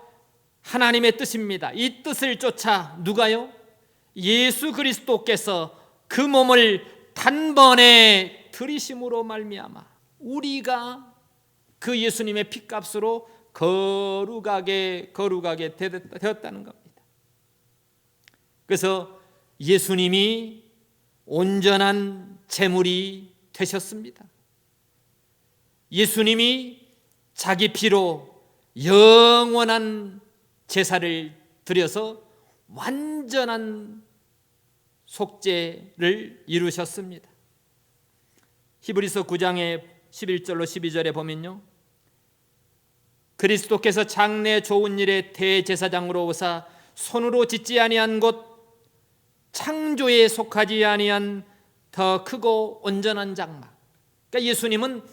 하나님의 뜻입니다. 이 뜻을 쫓아 누가요? 예수 그리스도께서 그 몸을 단번에 들이심으로 말미암아 우리가 그 예수님의 피값으로 거룩하게 되었다는 겁니다. 그래서 예수님이 온전한 제물이 되셨습니다. 예수님이 자기 피로 영원한 제사를 드려서 완전한 속죄를 이루셨습니다. 히브리서 9장의 11절로 12절에 보면요, 그리스도께서 장래 좋은 일의 대제사장으로 오사 손으로 짓지 아니한 것 창조에 속하지 아니한 더 크고 온전한 장막. 그러니까 예수님은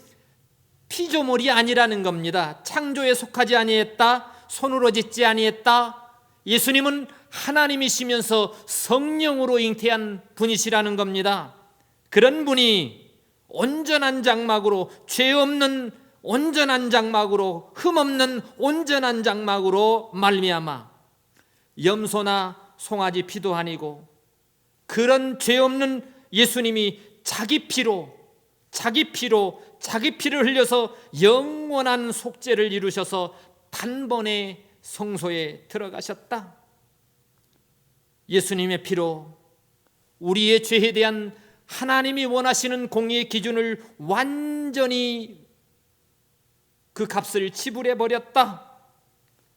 피조물이 아니라는 겁니다. 창조에 속하지 아니했다, 손으로 짓지 아니했다. 예수님은 하나님이시면서 성령으로 잉태한 분이시라는 겁니다. 그런 분이 온전한 장막으로, 죄 없는 온전한 장막으로, 흠 없는 온전한 장막으로 말미암아 염소나 송아지 피도 아니고 그런 죄 없는 예수님이 자기 피를 흘려서 영원한 속죄를 이루셔서 단번에 성소에 들어가셨다. 예수님의 피로 우리의 죄에 대한 하나님이 원하시는 공의의 기준을 완전히 그 값을 지불해 버렸다.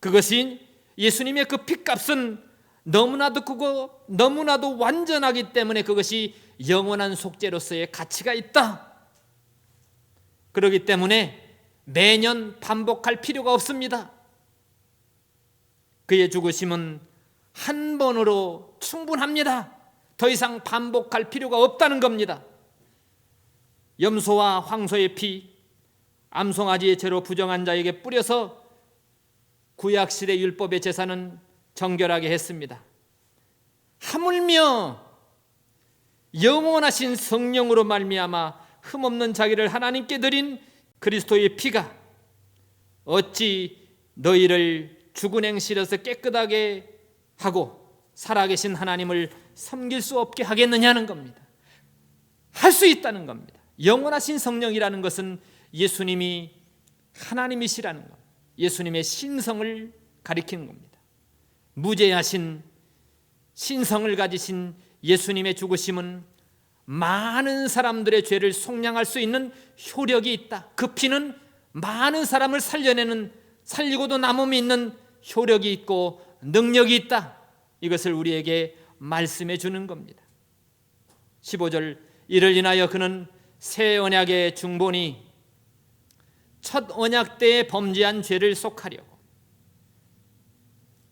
그것이 예수님의 그 피값은 너무나도 크고 너무나도 완전하기 때문에 그것이 영원한 속죄로서의 가치가 있다. 그렇기 때문에 매년 반복할 필요가 없습니다. 그의 죽으심은 한 번으로 충분합니다. 더 이상 반복할 필요가 없다는 겁니다. 염소와 황소의 피, 암송아지의 죄로 부정한 자에게 뿌려서 구약시대 율법의 제사는 정결하게 했습니다. 하물며 영원하신 성령으로 말미암아 흠없는 자기를 하나님께 드린 그리스도의 피가 어찌 너희를 죽은 행실에서 깨끗하게 하고 살아계신 하나님을 섬길 수 없게 하겠느냐는 겁니다. 할 수 있다는 겁니다. 영원하신 성령이라는 것은 예수님이 하나님이시라는 것, 예수님의 신성을 가리키는 겁니다. 무죄하신 신성을 가지신 예수님의 죽으심은 많은 사람들의 죄를 속량할 수 있는 효력이 있다. 그 피는 많은 사람을 살리고도 남음이 있는 효력이 있고 능력이 있다. 이것을 우리에게 말씀해 주는 겁니다. 15절, 이를 인하여 그는 새 언약의 중보니 첫 언약 때에 범죄한 죄를 속하려고,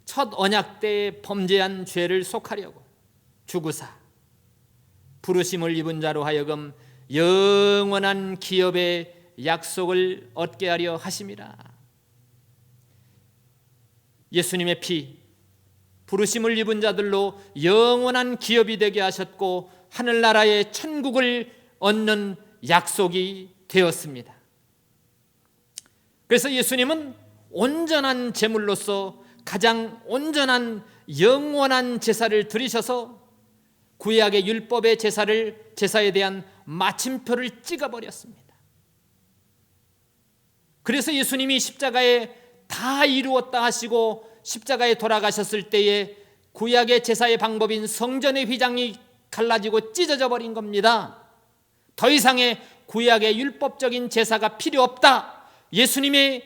첫 언약 때에 범죄한 죄를 속하려고 죽으사 부르심을 입은 자로 하여금 영원한 기업의 약속을 얻게 하려 하심이라. 예수님의 피, 부르심을 입은 자들로 영원한 기업이 되게 하셨고 하늘나라의 천국을 얻는 약속이 되었습니다. 그래서 예수님은 온전한 제물로서 가장 온전한 영원한 제사를 드리셔서 구약의 율법의 제사에 대한 마침표를 찍어버렸습니다. 그래서 예수님이 십자가에 다 이루었다 하시고 십자가에 돌아가셨을 때에 구약의 제사의 방법인 성전의 휘장이 갈라지고 찢어져 버린 겁니다. 더 이상의 구약의 율법적인 제사가 필요 없다. 예수님의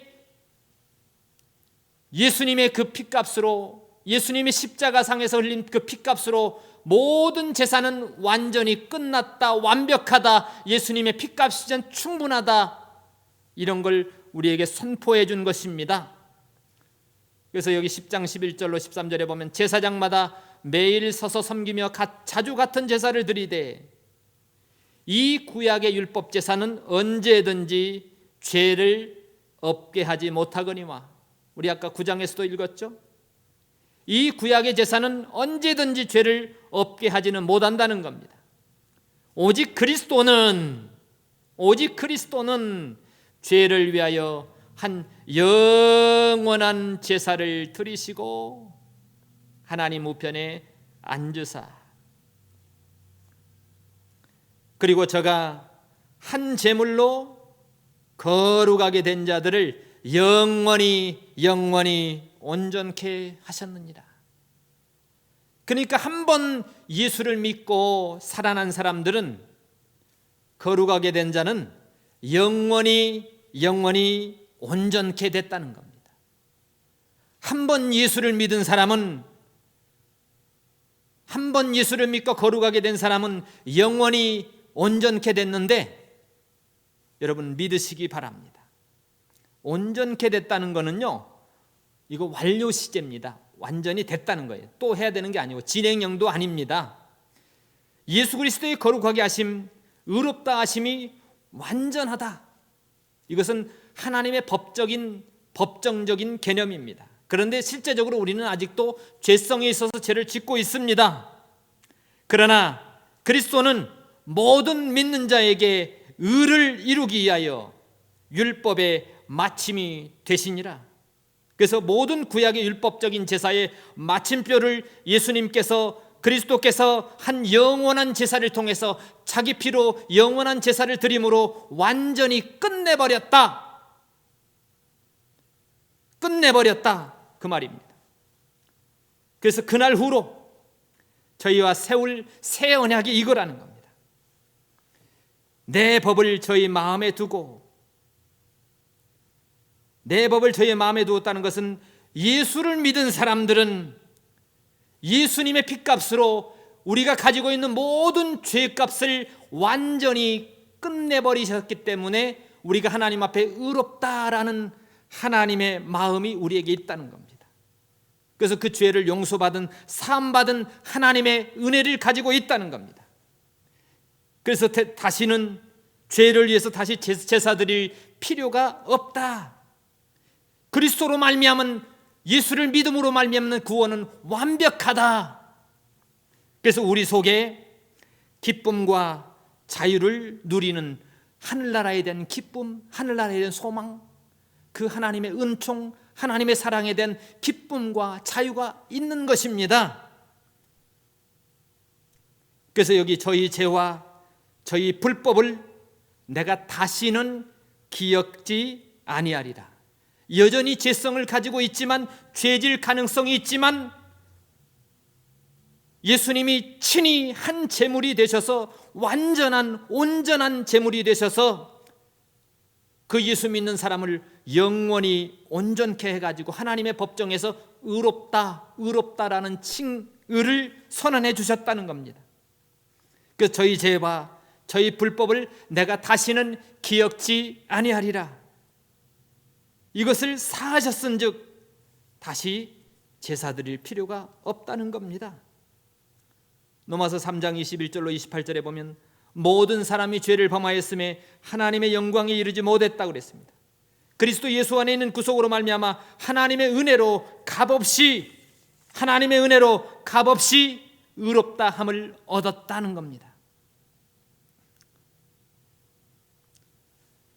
그 피값으로 예수님이 십자가상에서 흘린 그 피값으로 모든 제사는 완전히 끝났다, 완벽하다, 예수님의 피값이 충분하다, 이런 걸 우리에게 선포해 준 것입니다. 그래서 여기 10장 11절로 13절에 보면 제사장마다 매일 서서 섬기며 자주 같은 제사를 드리되 이 구약의 율법 제사는 언제든지 죄를 없게 하지 못하거니와. 우리 아까 9장에서도 읽었죠. 이 구약의 제사는 언제든지 죄를 없게 하지는 못한다는 겁니다. 오직 그리스도는 죄를 위하여 한 영원한 제사를 드리시고 하나님 우편에 앉으사, 그리고 저가 한 제물로 거룩하게 된 자들을 영원히 온전케 하셨느니라. 그러니까 한 번 예수를 믿고 살아난 사람들은, 거룩하게 된 자는 영원히 온전케 됐다는 겁니다. 한 번 예수를 믿은 사람은, 한 번 예수를 믿고 거룩하게 된 사람은 영원히 온전케 됐는데, 여러분 믿으시기 바랍니다. 온전케 됐다는 거는요, 이거 완료 시제입니다. 완전히 됐다는 거예요. 또 해야 되는 게 아니고 진행형도 아닙니다. 예수 그리스도의 거룩하게 하심, 의롭다 하심이 완전하다, 이것은 하나님의 법정적인 개념입니다. 그런데 실제적으로 우리는 아직도 죄성에 있어서 죄를 짓고 있습니다. 그러나 그리스도는 모든 믿는 자에게 의를 이루기 위하여 율법의 마침이 되시니라. 그래서 모든 구약의 율법적인 제사의 마침표를 예수님께서, 그리스도께서 한 영원한 제사를 통해서 자기 피로 영원한 제사를 드림으로 완전히 끝내버렸다, 그 말입니다. 그래서 그날 후로 저희와 세울 새 언약이 이거라는 겁니다. 내 법을 저희 마음에 두고, 내 법을 저희 마음에 두었다는 것은 예수를 믿은 사람들은 예수님의 피값으로 우리가 가지고 있는 모든 죄값을 완전히 끝내버리셨기 때문에 우리가 하나님 앞에 의롭다라는 하나님의 마음이 우리에게 있다는 겁니다. 그래서 그 죄를 용서받은, 사함받은 하나님의 은혜를 가지고 있다는 겁니다. 그래서 다시는 죄를 위해서 다시 제사 드릴 필요가 없다. 그리스도로 말미암은, 예수를 믿음으로 말미암는 구원은 완벽하다. 그래서 우리 속에 기쁨과 자유를 누리는 하늘나라에 대한 기쁨, 하늘나라에 대한 소망, 그 하나님의 은총, 하나님의 사랑에 대한 기쁨과 자유가 있는 것입니다. 그래서 여기 저희 죄와 저희 불법을 내가 다시는 기억지 아니하리라. 여전히 죄성을 가지고 있지만, 죄질 가능성이 있지만, 예수님이 친히 한 제물이 되셔서, 온전한 제물이 되셔서 그 예수 믿는 사람을 영원히 온전케 해가지고 하나님의 법정에서 의롭다라는 칭의를 선언해 주셨다는 겁니다. 그래서 저희 죄와 저희 불법을 내가 다시는 기억지 아니하리라. 이것을 사하셨은즉 다시 제사 드릴 필요가 없다는 겁니다. 로마서 3장 21절로 28절에 보면 모든 사람이 죄를 범하였음에 하나님의 영광에 이르지 못했다고 그랬습니다. 그리스도 예수 안에 있는 구속으로 말미암아 하나님의 은혜로 값없이 의롭다 함을 얻었다는 겁니다.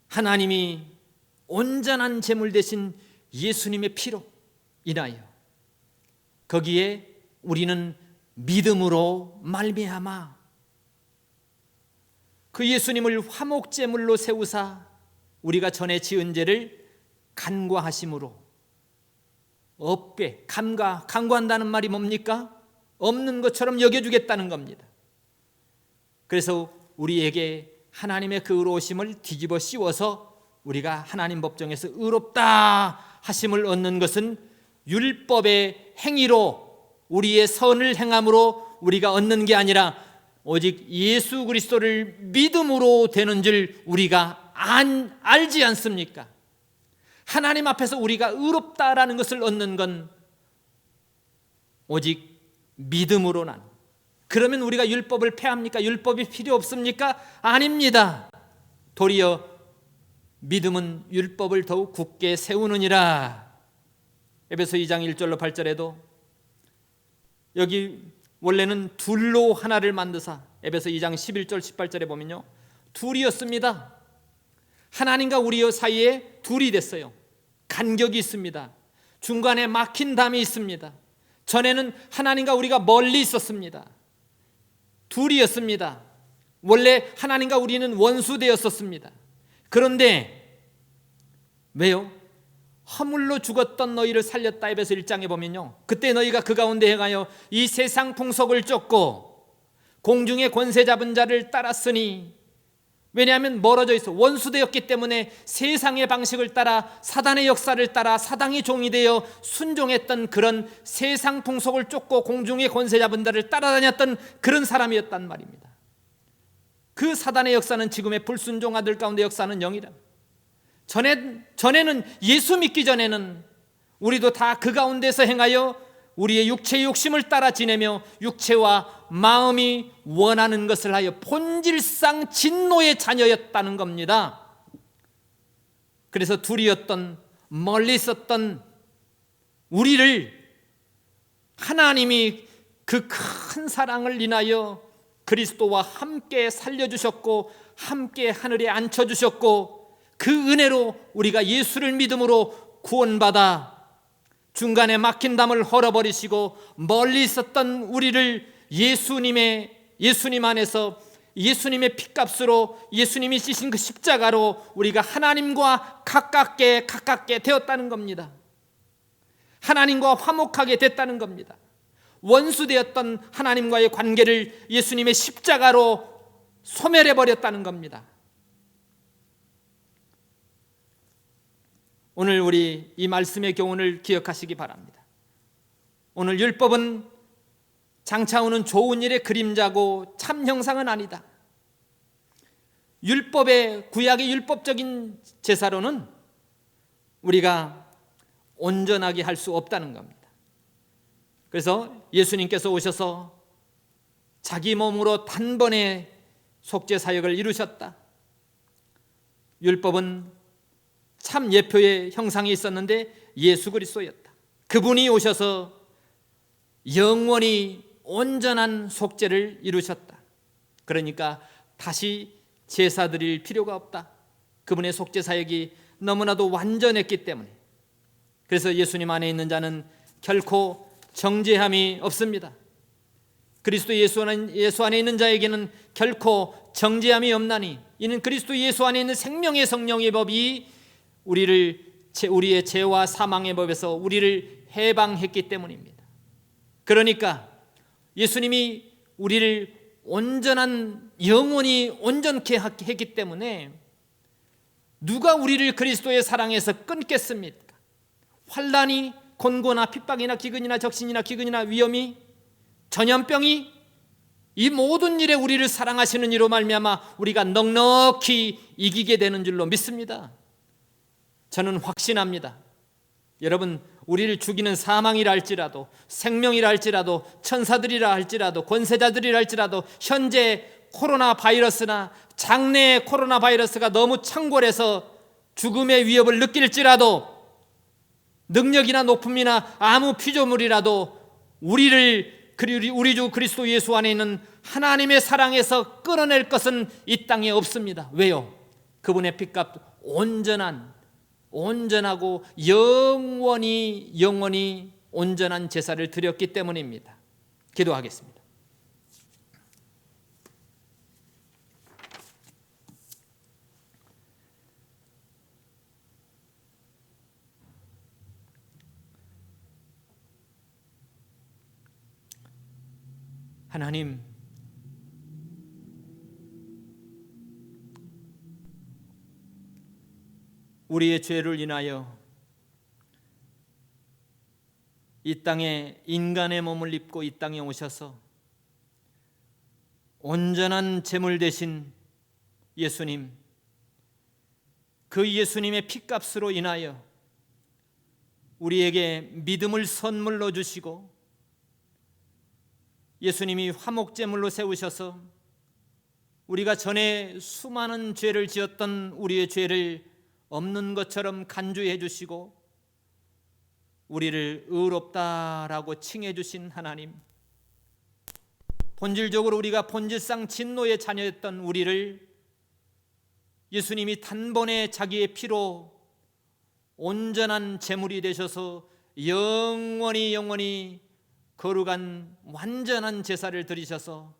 하나님이 온전한 제물 되신 예수님의 피로 인하여 거기에 우리는 믿음으로 말미암아 그 예수님을 화목제물로 세우사 우리가 전에 지은 죄를 간과하심으로 없게, 간과한다는 말이 뭡니까? 없는 것처럼 여겨주겠다는 겁니다. 그래서 우리에게 하나님의 그 의로우심을 뒤집어 씌워서 우리가 하나님 법정에서 의롭다 하심을 얻는 것은 율법의 행위로 우리의 선을 행함으로 우리가 얻는 게 아니라 오직 예수 그리스도를 믿음으로 되는 줄 우리가 알지 않습니까? 하나님 앞에서 우리가 의롭다라는 것을 얻는 건 오직 믿음으로는. 그러면 우리가 율법을 폐합니까? 율법이 필요 없습니까? 아닙니다. 도리어 믿음은 율법을 더욱 굳게 세우느니라. 에베소 2장 1절로 8절에도 여기 원래는 둘로 하나를 만드사, 에베소 2장 11절 18절에 보면요, 둘이었습니다. 하나님과 우리 사이에 둘이 됐어요. 간격이 있습니다. 중간에 막힌 담이 있습니다. 전에는 하나님과 우리가 멀리 있었습니다. 둘이었습니다. 원래 하나님과 우리는 원수되었었습니다. 그런데 왜요? 허물로 죽었던 너희를 살렸다. 에베소 1장에 보면요, 그때 너희가 그 가운데 행하여 이 세상 풍속을 쫓고 공중의 권세 잡은 자를 따랐으니, 왜냐하면 멀어져 있어 원수되었기 때문에 세상의 방식을 따라 사단의 역사를 따라 사단의 종이 되어 순종했던 그런 세상 풍속을 쫓고 공중의 권세 잡은 자를 따라다녔던 그런 사람이었단 말입니다. 그 사단의 역사는 지금의 불순종 아들 가운데 역사는 영이라. 전에는 예수 믿기 전에는 우리도 다 그 가운데서 행하여 우리의 육체의 욕심을 따라 지내며 육체와 마음이 원하는 것을 하여 본질상 진노의 자녀였다는 겁니다. 그래서 둘이었던, 멀리 있었던 우리를 하나님이 그 큰 사랑을 인하여 그리스도와 함께 살려주셨고 함께 하늘에 앉혀주셨고, 그 은혜로 우리가 예수를 믿음으로 구원받아 중간에 막힌 담을 헐어버리시고 멀리 있었던 우리를 예수님 안에서 예수님의 핏값으로 예수님이 지신 그 십자가로 우리가 하나님과 가깝게 되었다는 겁니다. 하나님과 화목하게 됐다는 겁니다. 원수되었던 하나님과의 관계를 예수님의 십자가로 소멸해버렸다는 겁니다. 오늘 우리 이 말씀의 교훈을 기억하시기 바랍니다. 오늘 율법은 장차 오는 좋은 일의 그림자고 참 형상은 아니다. 율법의, 구약의 율법적인 제사로는 우리가 온전하게 할 수 없다는 겁니다. 그래서 예수님께서 오셔서 자기 몸으로 단번에 속죄 사역을 이루셨다. 율법은 참 예표의 형상이 있었는데 예수 그리스도였다. 그분이 오셔서 영원히 온전한 속죄를 이루셨다. 그러니까 다시 제사 드릴 필요가 없다. 그분의 속죄 사역이 너무나도 완전했기 때문에. 그래서 예수님 안에 있는 자는 결코 정죄함이 없습니다. 그리스도 예수 안에 있는 자에게는 결코 정죄함이 없나니, 이는 그리스도 예수 안에 있는 생명의 성령의 법이 우리의 죄와 사망의 법에서 우리를 해방했기 때문입니다. 그러니까 예수님이 우리를 영원히 온전케 했기 때문에 누가 우리를 그리스도의 사랑에서 끊겠습니까? 환난이, 곤고나 핍박이나 기근이나 적신이나 기근이나 위험이, 전염병이, 이 모든 일에 우리를 사랑하시는 이로 말미암아 우리가 넉넉히 이기게 되는 줄로 믿습니다. 저는 확신합니다. 여러분, 우리를 죽이는 사망이라 할지라도, 생명이라 할지라도, 천사들이라 할지라도, 권세자들이라 할지라도, 현재 코로나 바이러스나 장래 코로나 바이러스가 너무 창궐해서 죽음의 위협을 느낄지라도, 능력이나 높음이나 아무 피조물이라도 우리 주 그리스도 예수 안에 있는 하나님의 사랑에서 끊어낼 것은 이 땅에 없습니다. 왜요? 그분의 핏값 온전하고 영원히 온전한 제사를 드렸기 때문입니다. 기도하겠습니다. 하나님, 우리의 죄를 인하여 이 땅에 인간의 몸을 입고 이 땅에 오셔서 온전한 제물 되신 예수님, 그 예수님의 피값으로 인하여 우리에게 믿음을 선물로 주시고 예수님이 화목제물로 세우셔서 우리가 전에 수많은 죄를 지었던 우리의 죄를 없는 것처럼 간주해 주시고 우리를 의롭다라고 칭해 주신 하나님, 본질적으로 우리가 본질상 진노의 자녀였던 우리를 예수님이 단번에 자기의 피로 온전한 제물이 되셔서 영원히 거룩한 완전한 제사를 드리셔서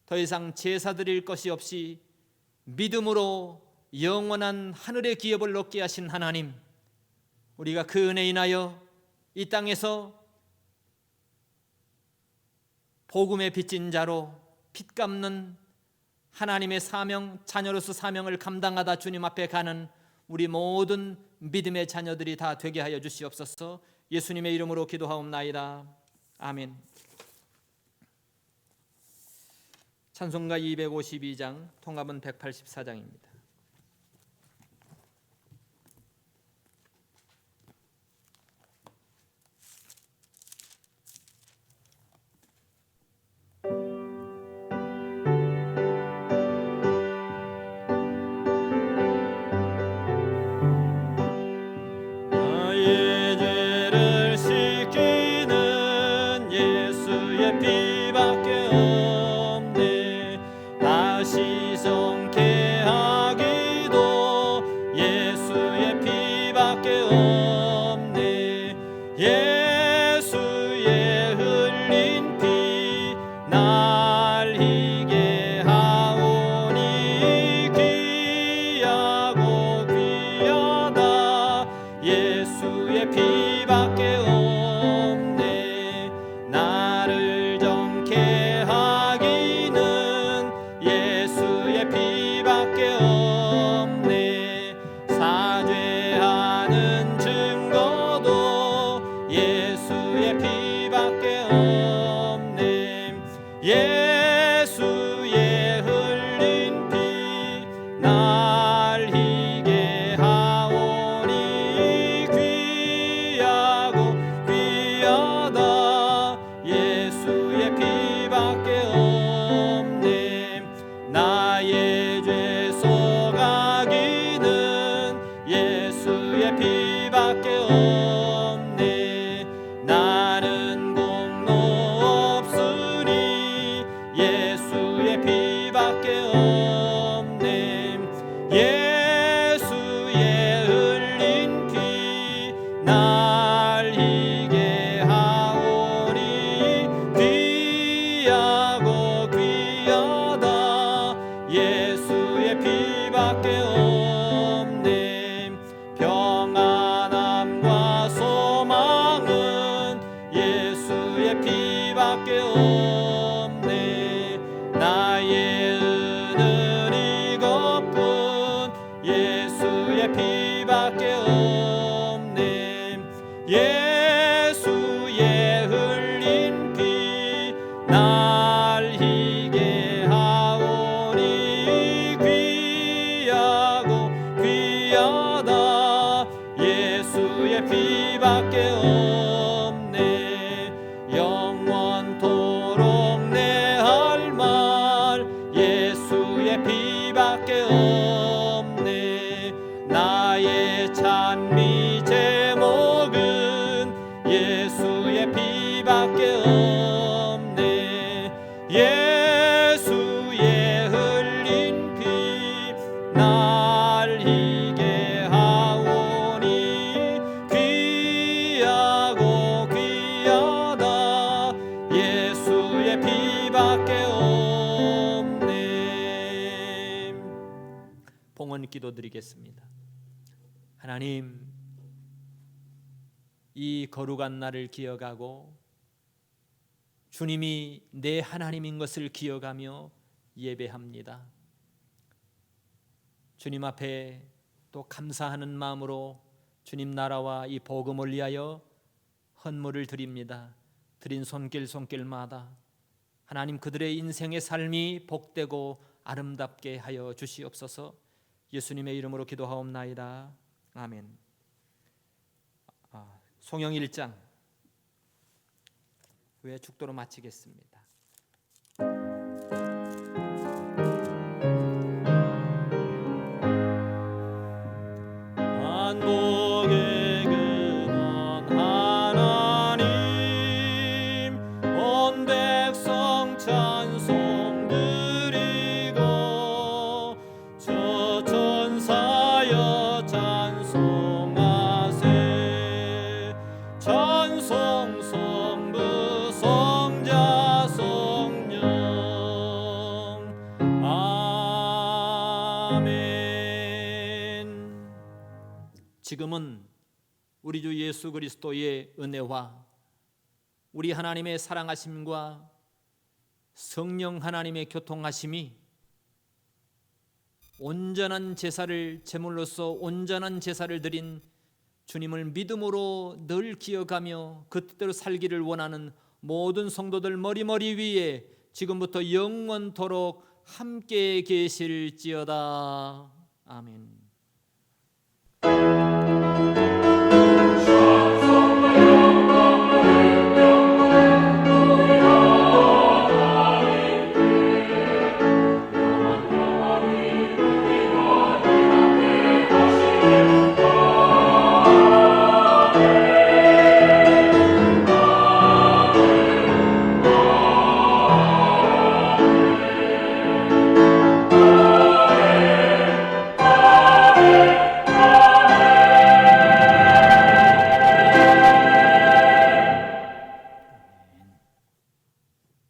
더 이상 제사 드릴 것이 없이 믿음으로 영원한 하늘의 기업을 얻게 하신 하나님, 우리가 그 은혜에 인하여 이 땅에서 복음의 빚진 자로 빚 갚는 하나님의 사명, 자녀로서 사명을 감당하다 주님 앞에 가는 우리 모든 믿음의 자녀들이 다 되게 하여 주시옵소서. 예수님의 이름으로 기도하옵나이다. 아멘. 찬송가 252장, 통합은 184장입니다. 예수의 흘린 피 날 희게 하오니 귀하고 귀하다. 예수의 피밖에 없네. 나의 죄 속아기는 예수의 피밖에 없네. 나는 공로 없으니 예수의 피밖에 없네. 예수의 흘린 피 날 희게 하오니 귀하고 귀하다. 예수의 피밖에 없네. 평안함과 소망은 예수의 피밖에 없네. 나의 은은 이것뿐 예수의 피밖에 없네. 예수의 흘린 피 날 희게 하오니 귀하고 귀하다. 예수의 피밖에 없네. 영원토록 내 할 말 예수의 피밖에 없네. 나의 찬미 제목은 예수의 피밖에 없네. 예수의 흘린 피 날 희게 하오니 귀하고 귀하다. 예수의 피밖에 없네. 봉헌 기도드리겠습니다. 하나님, 이 거룩한 날을 기억하고 주님이 내 하나님인 것을 기억하며 예배합니다. 주님 앞에 또 감사하는 마음으로 주님 나라와 이 복음을 위하여 헌물을 드립니다. 드린 손길마다 하나님 그들의 인생의 삶이 복되고 아름답게 하여 주시옵소서. 예수님의 이름으로 기도하옵나이다. 아멘. 송영 1장 후에 축도로 마치겠습니다. 만복의 근원 하나님 온 백성 찬송 드리고 저 천사여 찬송하세. 찬송 성부 성자 성령 아멘. 지금은 우리 주 예수 그리스도의 은혜와 우리 하나님의 사랑하심과 성령 하나님의 교통하심이 온전한 제사를 제물로서 온전한 제사를 드린 주님을 믿음으로 늘 기억하며 그 뜻대로 살기를 원하는 모든 성도들 머리머리 위에 지금부터 영원토록 함께 계실지어다. 아멘.